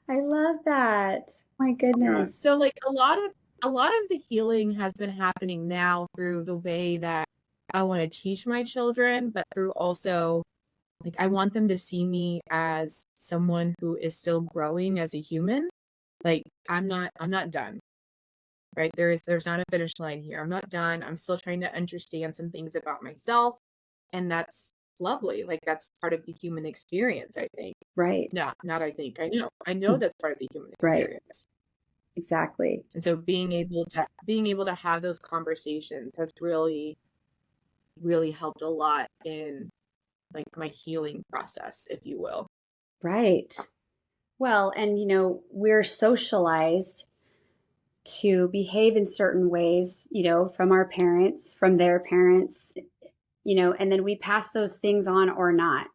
I love that. My goodness. So a lot of the healing has been happening now through the way that I want to teach my children, but through also I want them to see me as someone who is still growing as a human. I'm not done. Right? There's not a finish line here. I'm not done. I'm still trying to understand some things about myself. And that's lovely. That's part of the human experience, I think. Right. No, not I think. I know that's part of the human experience. Right. Exactly. And so being able to have those conversations has really, really helped a lot in my healing process, if you will. Right. Well, and we're socialized to behave in certain ways, from our parents, from their parents, and then we pass those things on or not,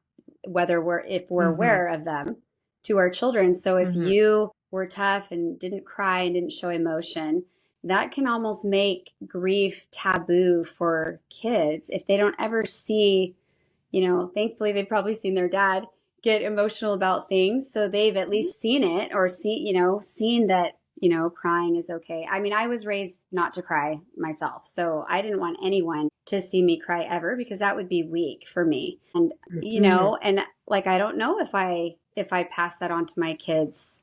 if we're aware of them, to our children. So if you were tough and didn't cry and didn't show emotion, that can almost make grief taboo for kids if they don't ever see, thankfully they've probably seen their dad get emotional about things. So they've at least seen it or seen that, crying is okay. I mean, I was raised not to cry myself. So I didn't want anyone to see me cry ever because that would be weak for me. And, and I don't know if I pass that on to my kids.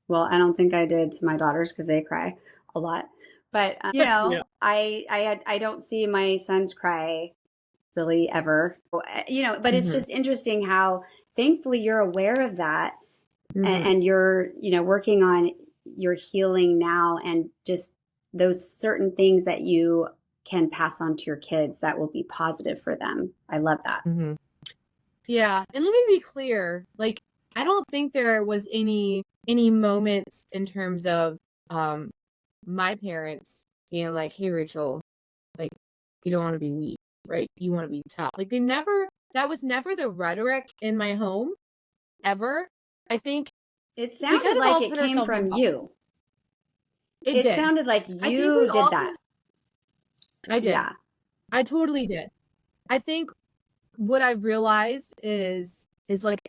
Well, I don't think I did to my daughters because they cry a lot. But, Yeah. I don't see my sons cry really ever, but it's just interesting how thankfully you're aware of that and you're, working on your healing now and just those certain things that you can pass on to your kids that will be positive for them. I love that. Yeah. And let me be clear, I don't think there was any moments in terms of my parents being like, hey, Rachel, you don't want to be weak, right? You want to be tough. That was never the rhetoric in my home, ever. I think it sounded like it came from you. It sounded like you did that. I did. Yeah. I totally did. I think what I've realized is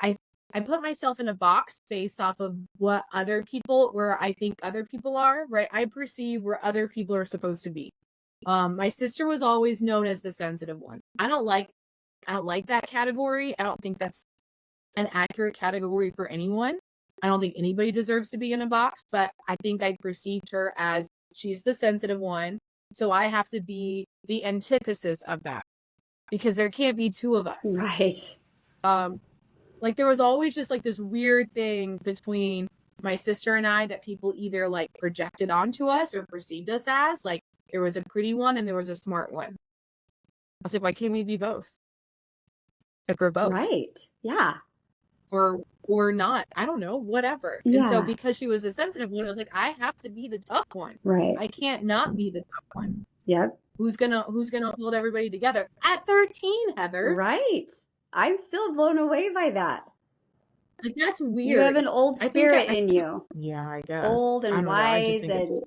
I put myself in a box based off of where I think other people are, right? I perceive where other people are supposed to be. My sister was always known as the sensitive one. I don't like that category. I don't think that's an accurate category for anyone. I don't think anybody deserves to be in a box, but I think I perceived her as she's the sensitive one. So I have to be the antithesis of that because there can't be two of us. Right. There was always just this weird thing between my sister and I that people either projected onto us or perceived us as there was a pretty one and there was a smart one. I was like, why can't we be both? We're both. Right. Yeah. Or not. I don't know, whatever. Yeah. And so because she was a sensitive one, I was like, I have to be the tough one. Right. I can't not be the tough one. Yep. Who's gonna hold everybody together? At 13, Heather. Right. I'm still blown away by that. That's weird. You have an old spirit in you. Yeah, I guess. Old and wise and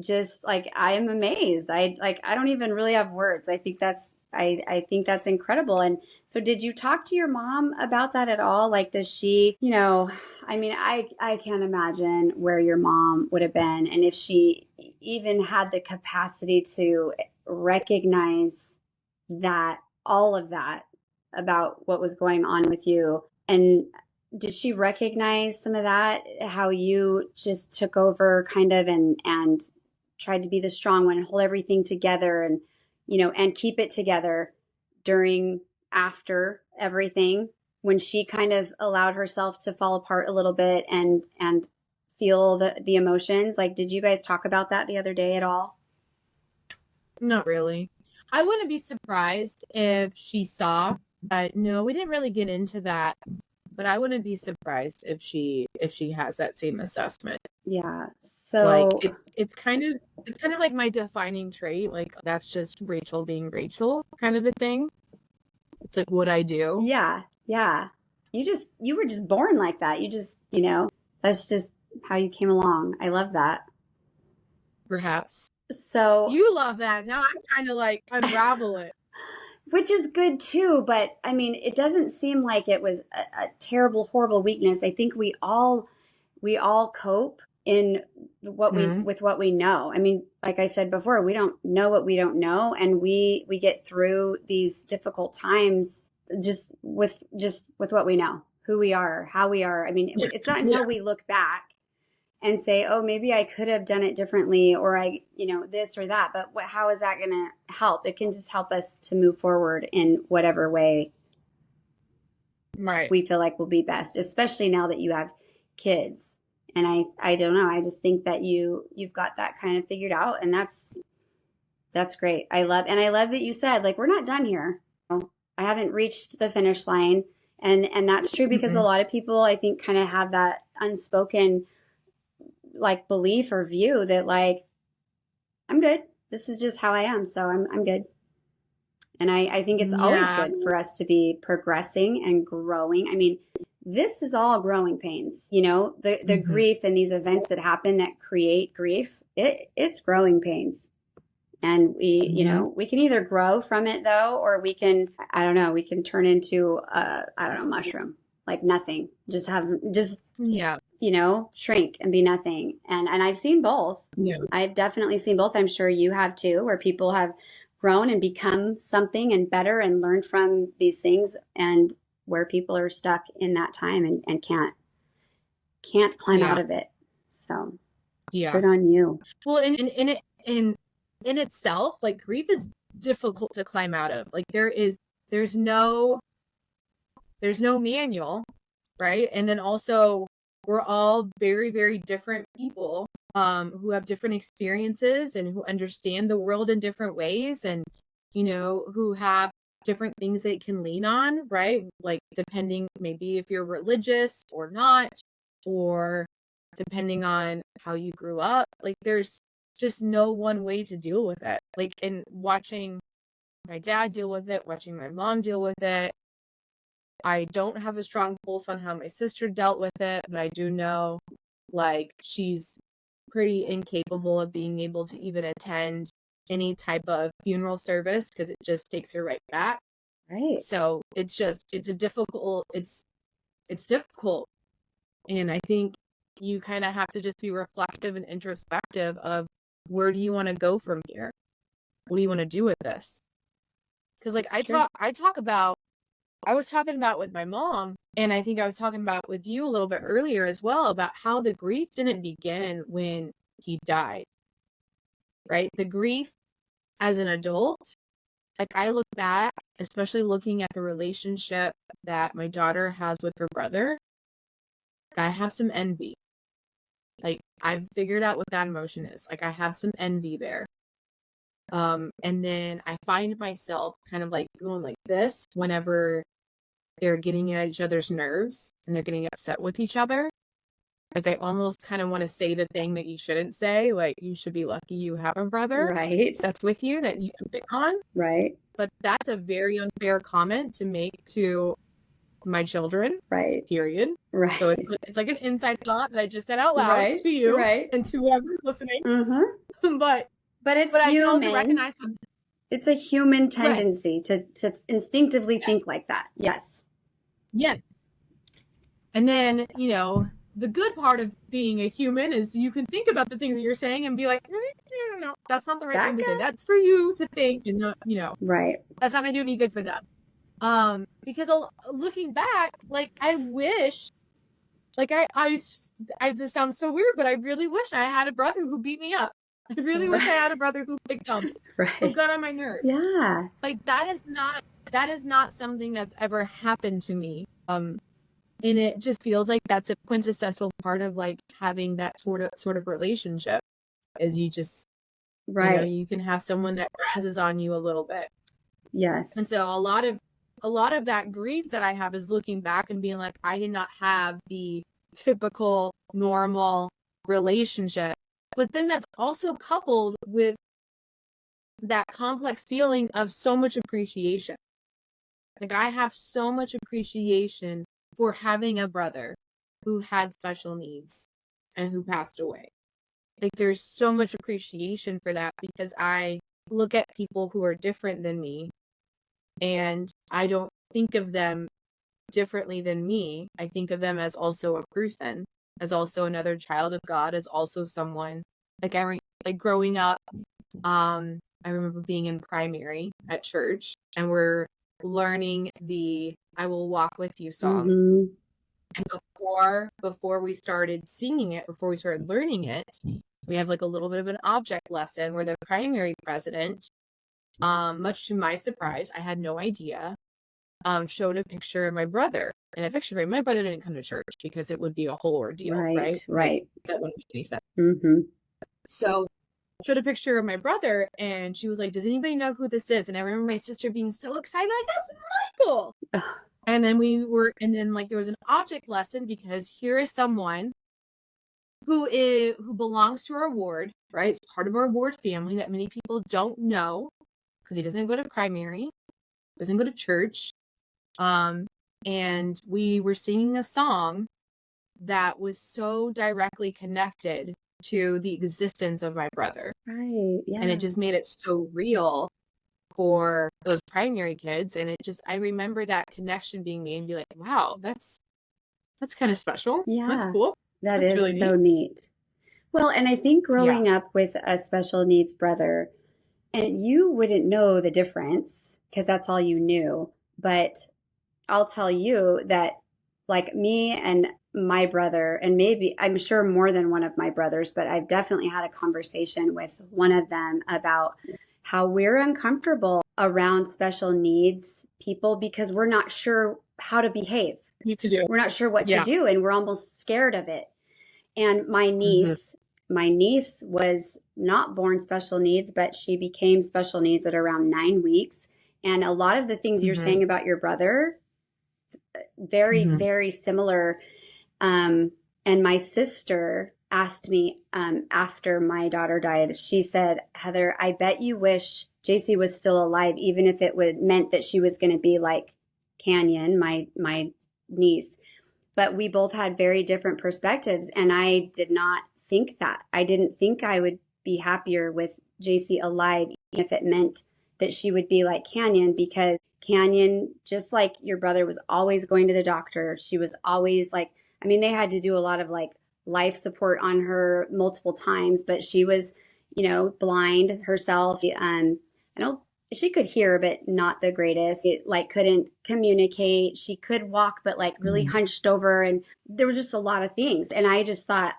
just I am amazed. I don't even really have words. I think that's I think that's incredible. And so did you talk to your mom about that at all? Like, does she, I mean, I can't imagine where your mom would have been, and if she even had the capacity to recognize that, all of that about what was going on with you. And did she recognize some of that, how you just took over kind of and tried to be the strong one and hold everything together and, and keep it together during, after everything, when she kind of allowed herself to fall apart a little bit and feel the emotions? Like, did you guys talk about that the other day at all? Not really. I wouldn't be surprised if she saw, but no, we didn't really get into that. But I wouldn't be surprised if she has that same assessment. Yeah. Like So it's kind of like my defining trait. Like that's just Rachel being Rachel kind of a thing. It's like what I do. yeah, yeah. You were just born like that. You just, that's just how you came along. I love that. Perhaps. So, You love that. Now I'm trying to like unravel it. which is good too, but I mean, it doesn't seem like it was a terrible, horrible weakness. I think we all cope in with what we know. I mean, like I said before, we don't know what we don't know, and we get through these difficult times just with what we know, who we are, how we are. I mean, it's not until we look back and say, oh, maybe I could have done it differently, or this or that. But how is that going to help? It can just help us to move forward in whatever way Right. we feel like will be best, especially now that you have kids. And I don't know. I just think that you've got that kind of figured out, and that's great. I love that you said, like, we're not done here. I haven't reached the finish line, and that's true because a lot of people, I think, kind of have that unspoken like belief or view that, like, I'm good. This is just how I am, so I'm good. And I think it's always good for us to be progressing and growing. I mean, this is all growing pains. The grief and these events that happen that create grief, it's growing pains. And we can either grow from it though, or we can, I don't know, we can turn into mushroom, like nothing. Shrink and be nothing. And I've seen both. Yeah. I've definitely seen both. I'm sure you have too, where people have grown and become something and better and learned from these things, and where people are stuck in that time and can't climb out of it. So good on you. Well, in itself, like grief is difficult to climb out of. Like there's no manual, right? And then also we're all very, very different people who have different experiences and who understand the world in different ways, and who have different things they can lean on, right? Like depending maybe if you're religious or not, or depending on how you grew up. Like there's just no one way to deal with it. Like in watching my dad deal with it, watching my mom deal with it, I don't have a strong pulse on how my sister dealt with it, but I do know like she's pretty incapable of being able to even attend any type of funeral service because it just takes her right back. Right. So it's difficult. And I think you kind of have to just be reflective and introspective of where do you want to go from here? What do you want to do with this? Because like I was talking about with my mom, and I think I was talking about with you a little bit earlier as well, about how the grief didn't begin when he died, right? The grief as an adult, like I look back, especially looking at the relationship that my daughter has with her brother, I have some envy. Like I've figured out what that emotion is. Like I have some envy there. And then I find myself kind of like going like this whenever they're getting at each other's nerves and they're getting upset with each other. Like I almost kind of want to say the thing that you shouldn't say, like you should be lucky you have a brother that's with you that you can pick on. Right. But that's a very unfair comment to make to my children. Right. Period. Right. So it's like an inside thought that I just said out loud to you and to whoever's listening. Mm-hmm. But it's I human. can also recognize It's a human Right. tendency to instinctively Yes. think like that. Yes. Yes. And then, you know, the good part of being a human is you can think about the things that you're saying and be like, no, that's not the right thing to say. Becca? That's for you to think and not, you know, Right. that's not going to do any good for them. Because looking back, like I wish, like this sounds so weird, but I really wish I had a brother who beat me up. I really wish I had a brother who picked on me, who Right. got on my nerves. Yeah. Like that is not something that's ever happened to me. And it just feels like that's a quintessential part of like having that sort of relationship is you just, you know, Right. you can have someone that razzes on you a little bit. Yes. And so a lot of that grief that I have is looking back and being like, I did not have the typical normal relationship. But then that's also coupled with that complex feeling of so much appreciation. Like I have so much appreciation for having a brother who had special needs and who passed away. Like there's so much appreciation for that because I look at people who are different than me and I don't think of them differently than me. I think of them as also a person, as also another child of God, as also someone like like growing up. I remember being in primary at church and we're learning the "I Will Walk with You" song. Mm-hmm. And before we started singing it, before we started learning it, we have like a little bit of an object lesson where the primary president, much to my surprise, I had no idea, showed a picture of my brother. And a picture of my brother didn't come to church because it would be a whole ordeal, right? Right. Like Right. that wouldn't make any sense. Mm-hmm. So showed a picture of my brother and she was like, does anybody know who this is? And I remember my sister being so excited, like, that's Michael. And then like there was an object lesson because here is someone who belongs to our ward, right? It's part of our ward family that many people don't know because he doesn't go to primary, doesn't go to church. And we were singing a song that was so directly connected to the existence of my brother. Right. Yeah. And it just made it so real for those primary kids. And I remember that connection being made and be like, wow, that's kind of special. Yeah. That's cool. That That's is really so neat. Well, and I think growing up with a special needs brother, and you wouldn't know the difference because that's all you knew. But I'll tell you that, like me and my brother, and maybe I'm sure more than one of my brothers, but I've definitely had a conversation with one of them about how we're uncomfortable around special needs people because we're not sure how to behave. We're not sure what to do, and we're almost scared of it. And my niece was not born special needs, but she became special needs at around 9 weeks. And a lot of the things you're saying about your brother, very, very similar. And my sister asked me after my daughter died, she said, Heather, I bet you wish JC was still alive, even if it meant that she was going to be like Canyon, my niece. But we both had very different perspectives. And I did not think that. I didn't think I would be happier with JC alive, even if it meant that she would be like Canyon, because Canyon, just like your brother, was always going to the doctor. She was always like, I mean, they had to do a lot of like life support on her multiple times, but she was, blind herself. I don't she could hear, but not the greatest. It like couldn't communicate. She could walk, but like really hunched over. And there was just a lot of things. And I just thought,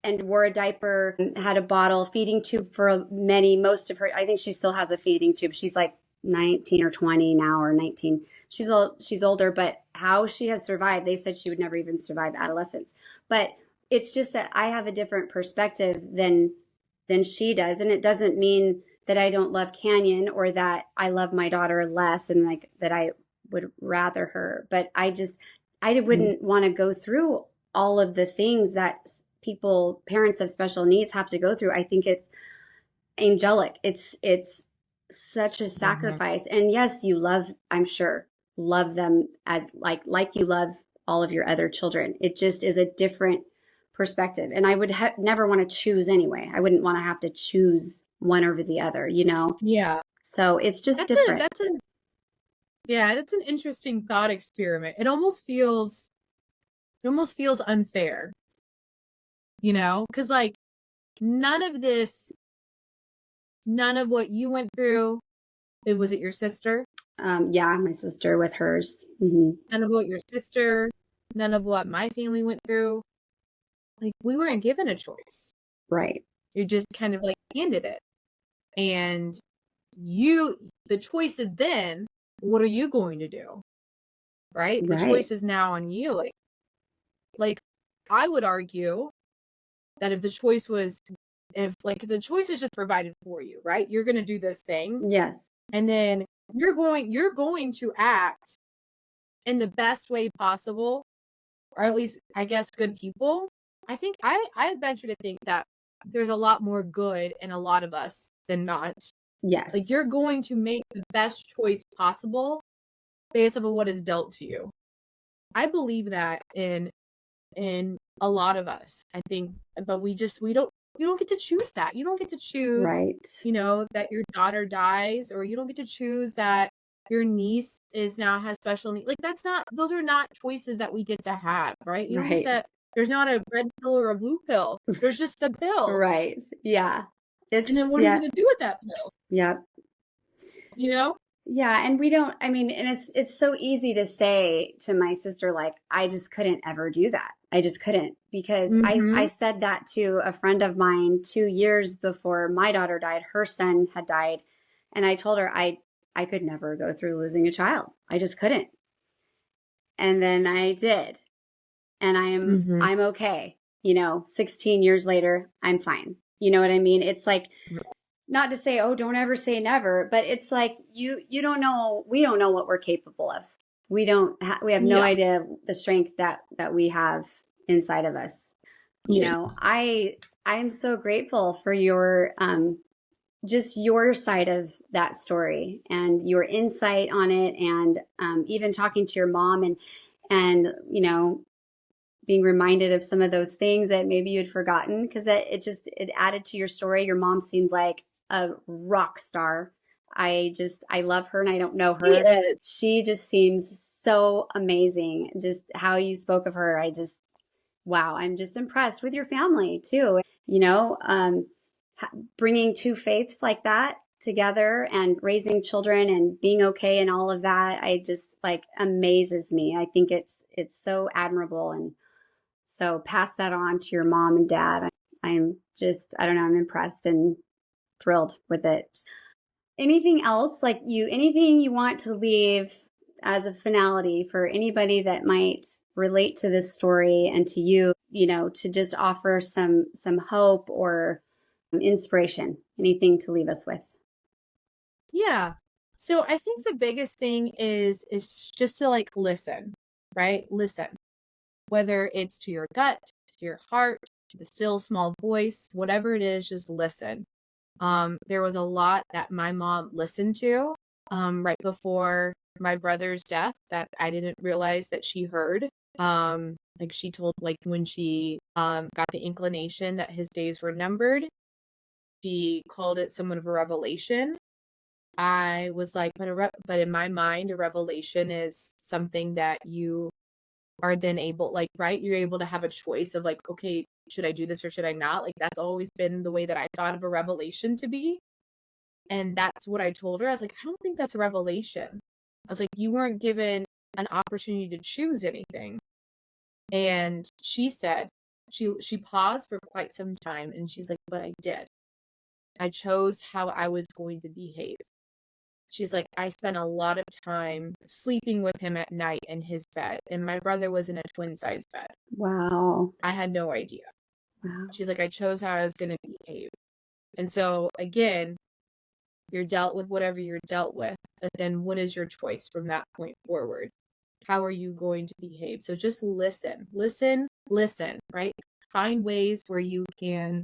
and wore a diaper, had a bottle, feeding tube for most of her. I think she still has a feeding tube. She's like 19 or 20 now, or 19. She's older, but how she has survived, they said she would never even survive adolescence. But it's just that I have a different perspective than she does. And it doesn't mean that I don't love Canyon or that I love my daughter less and like that I would rather her. But I wouldn't want to go through all of the things that parents of special needs have to go through. I think it's angelic. It's such a sacrifice. And yes, you I'm sure, love them as like you love all of your other children. It just is a different perspective. And I would never want to choose anyway. I wouldn't want to have to choose one over the other, Yeah. So it's just That's different. that's an interesting thought experiment. It almost feels unfair, because like none of what you went through, was it your sister? Yeah, my sister with hers. Mm-hmm. None of what your sister, none of what my family went through. Like we weren't given a choice. Right. You just kind of like handed it. And the choice is then, what are you going to do? Right? The Right. choice is now on you. Like I would argue that if the choice is just provided for you, right? You're going to do this thing, Yes. and then you're going to act in the best way possible, or at least I guess good people. I think I venture to think that there's a lot more good in a lot of us than not. Like Yes. you're going to make the best choice possible based on what is dealt to you. I believe that in a lot of us. I think, but we don't get to choose that. You don't get to choose, Right. that your daughter dies, or you don't get to choose that your niece has special needs. Like those are not choices that we get to have, right? You don't get Right. to, there's not a red pill or a blue pill. There's just the pill. Right. Yeah. And then It's, what are you yeah. going to do with that pill? Yep. You know? Yeah, and we don't, I mean, and it's so easy to say to my sister, like, I just couldn't ever do that. I just couldn't, because I Mm-hmm. said that to a friend of mine 2 years before my daughter died. Her son had died, and I told her I could never go through losing a child. I just couldn't. And then I did. And Mm-hmm. I'm okay. 16 years later, I'm fine. You know what I mean? It's like, not to say, oh, don't ever say never, but it's like you don't know, we don't know what we're capable of. We have no Yeah. idea the strength that we have inside of us. Yeah. I'm so grateful for your just your side of that story and your insight on it, and even talking to your mom, and being reminded of some of those things that maybe you had forgotten, because it added to your story. Your mom seems like a rock star. I love her, and I don't know her. Yes. She just seems so amazing. Just how you spoke of her, wow, I'm just impressed with your family too. Bringing two faiths like that together and raising children and being okay and all of that, I just like amazes me. I think it's so admirable, and so pass that on to your mom and dad. I'm just, I don't know, I'm impressed and thrilled with it. Anything else, anything you want to leave as a finality for anybody that might relate to this story, and to you, to just offer some hope or inspiration, anything to leave us with? Yeah. So I think the biggest thing is just to like listen, right? Listen. Whether it's to your gut, to your heart, to the still small voice, whatever it is, just listen. There was a lot that my mom listened to right before my brother's death that I didn't realize that she heard. Like she told, like when she got the inclination that his days were numbered, she called it somewhat of a revelation. I was like, but in my mind, a revelation is something that you are then able, like, right, you're able to have a choice of like, okay, should I do this or should I not? Like that's always been the way that I thought of a revelation to be. And that's what I told her. I was like, I don't think that's a revelation. I was like, you weren't given an opportunity to choose anything. And she said, she paused for quite some time, and she's like, but I did. I chose how I was going to behave. She's like, I spent a lot of time sleeping with him at night in his bed, and my brother was in a twin size bed. Wow. I had no idea. Wow. She's like, I chose how I was going to behave. And so, again, you're dealt with whatever you're dealt with, but then what is your choice from that point forward? How are you going to behave? So just listen, listen, listen, right? Find ways where you can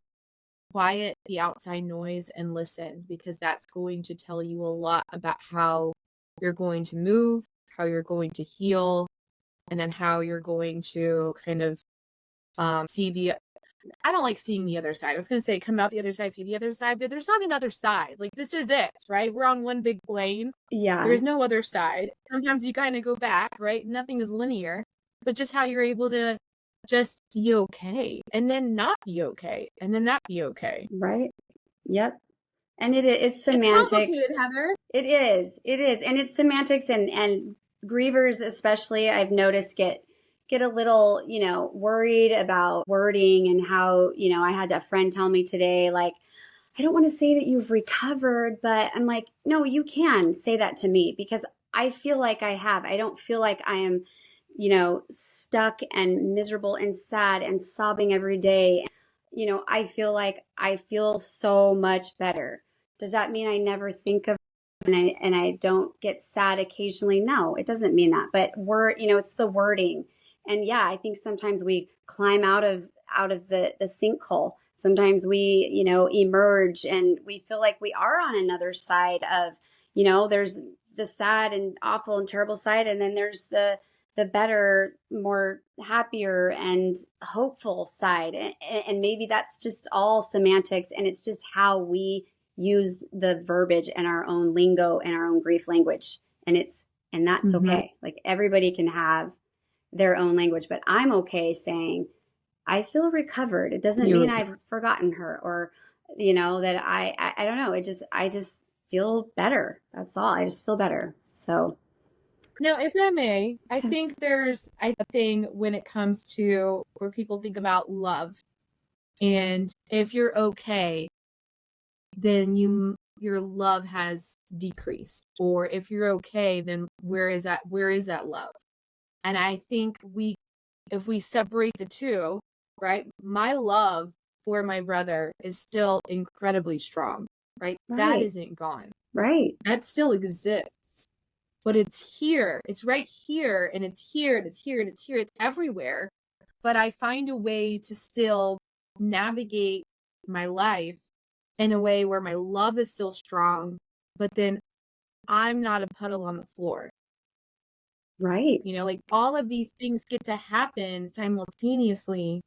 quiet the outside noise and listen, because that's going to tell you a lot about how you're going to move, how you're going to heal, and then how you're going to kind of see I don't like seeing the other side. I was going to say come out the other side, see the other side, but there's not another side. Like, this is it, right? We're on one big plane. Yeah. There's no other side. Sometimes you kind of go back, right? Nothing is linear, but just how you're able to just be okay and then not be okay and then not be okay. Right. Yep. And it's semantics. It's complicated, Heather. It is. And it's semantics, and grievers especially, I've noticed, get a little, worried about wording and how, I had a friend tell me today, like, I don't want to say that you've recovered, but I'm like, no, you can say that to me because I feel like I have. I don't feel like I am, stuck and miserable and sad and sobbing every day. I feel like I feel so much better. Does that mean I never think of and I don't get sad occasionally? No, it doesn't mean that. But it's the wording. And yeah, I think sometimes we climb out of the sinkhole. Sometimes we, emerge and we feel like we are on another side of, there's the sad and awful and terrible side. And then there's the better, more happier and hopeful side. And maybe that's just all semantics, and it's just how we use the verbiage and our own lingo and our own grief language. And that's okay. Like, everybody can have their own language, but I'm okay saying I feel recovered. It doesn't mean I've forgotten her or, that I don't know. I just feel better. That's all. I just feel better. So. Now, if I may, I think there's a thing when it comes to where people think about love. And if you're okay, then your love has decreased. Or if you're okay, then where is that love? And I think if we separate the two, right? My love for my brother is still incredibly strong, right? That isn't gone. Right. That still exists. But it's here. It's right here, and it's here, and it's here, and it's here. It's everywhere. But I find a way to still navigate my life in a way where my love is still strong, but then I'm not a puddle on the floor. Right. Like, all of these things get to happen simultaneously,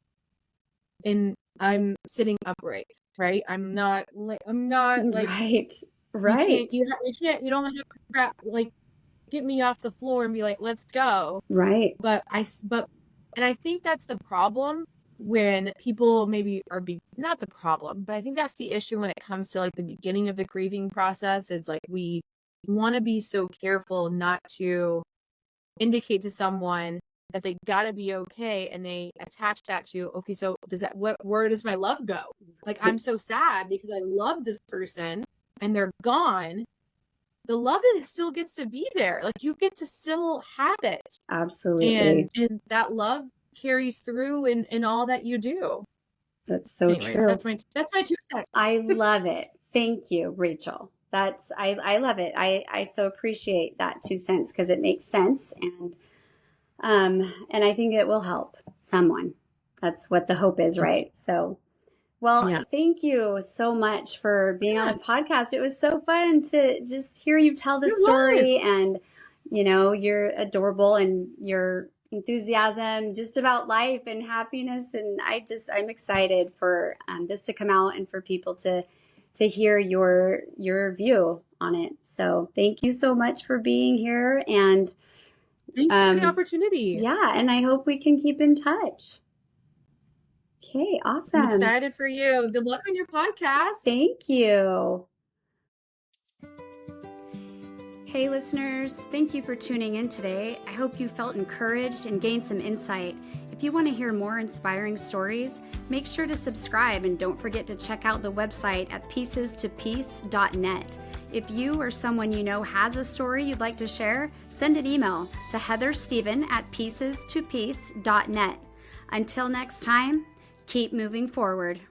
and I'm sitting upright, right? I'm not like right. You don't have to like get me off the floor and be like, let's go. Right. And I think that's the problem when people maybe not the problem, but I think that's the issue when it comes to like the beginning of the grieving process. It's like, we want to be so careful not to indicate to someone that they gotta be okay, and they attach that to, okay, so where does my love go? Like, I'm so sad because I love this person and they're gone. The love still gets to be there. Like, you get to still have it. Absolutely. And that love carries through in all that you do. That's so true. That's my 2 cents. I love it. Thank you, Rachel. I love it. I so appreciate that 2 cents because it makes sense, and I think it will help someone. That's what the hope is, right? So, well, Thank you so much for being on the podcast. It was so fun to just hear you tell the story, and you're adorable, and your enthusiasm just about life and happiness, and I'm excited for this to come out and for people to hear your view on it. So thank you so much for being here, and thank you for the opportunity. Yeah, and I hope we can keep in touch. Okay, awesome. I'm excited for you. Good luck on your podcast. Thank you. Hey listeners, thank you for tuning in today. I hope you felt encouraged and gained some insight. If you want to hear more inspiring stories, make sure to subscribe, and don't forget to check out the website at pieces2peace.net. If you or someone you know has a story you'd like to share, send an email to heatherstephen@pieces2peace.net. Until next time, keep moving forward.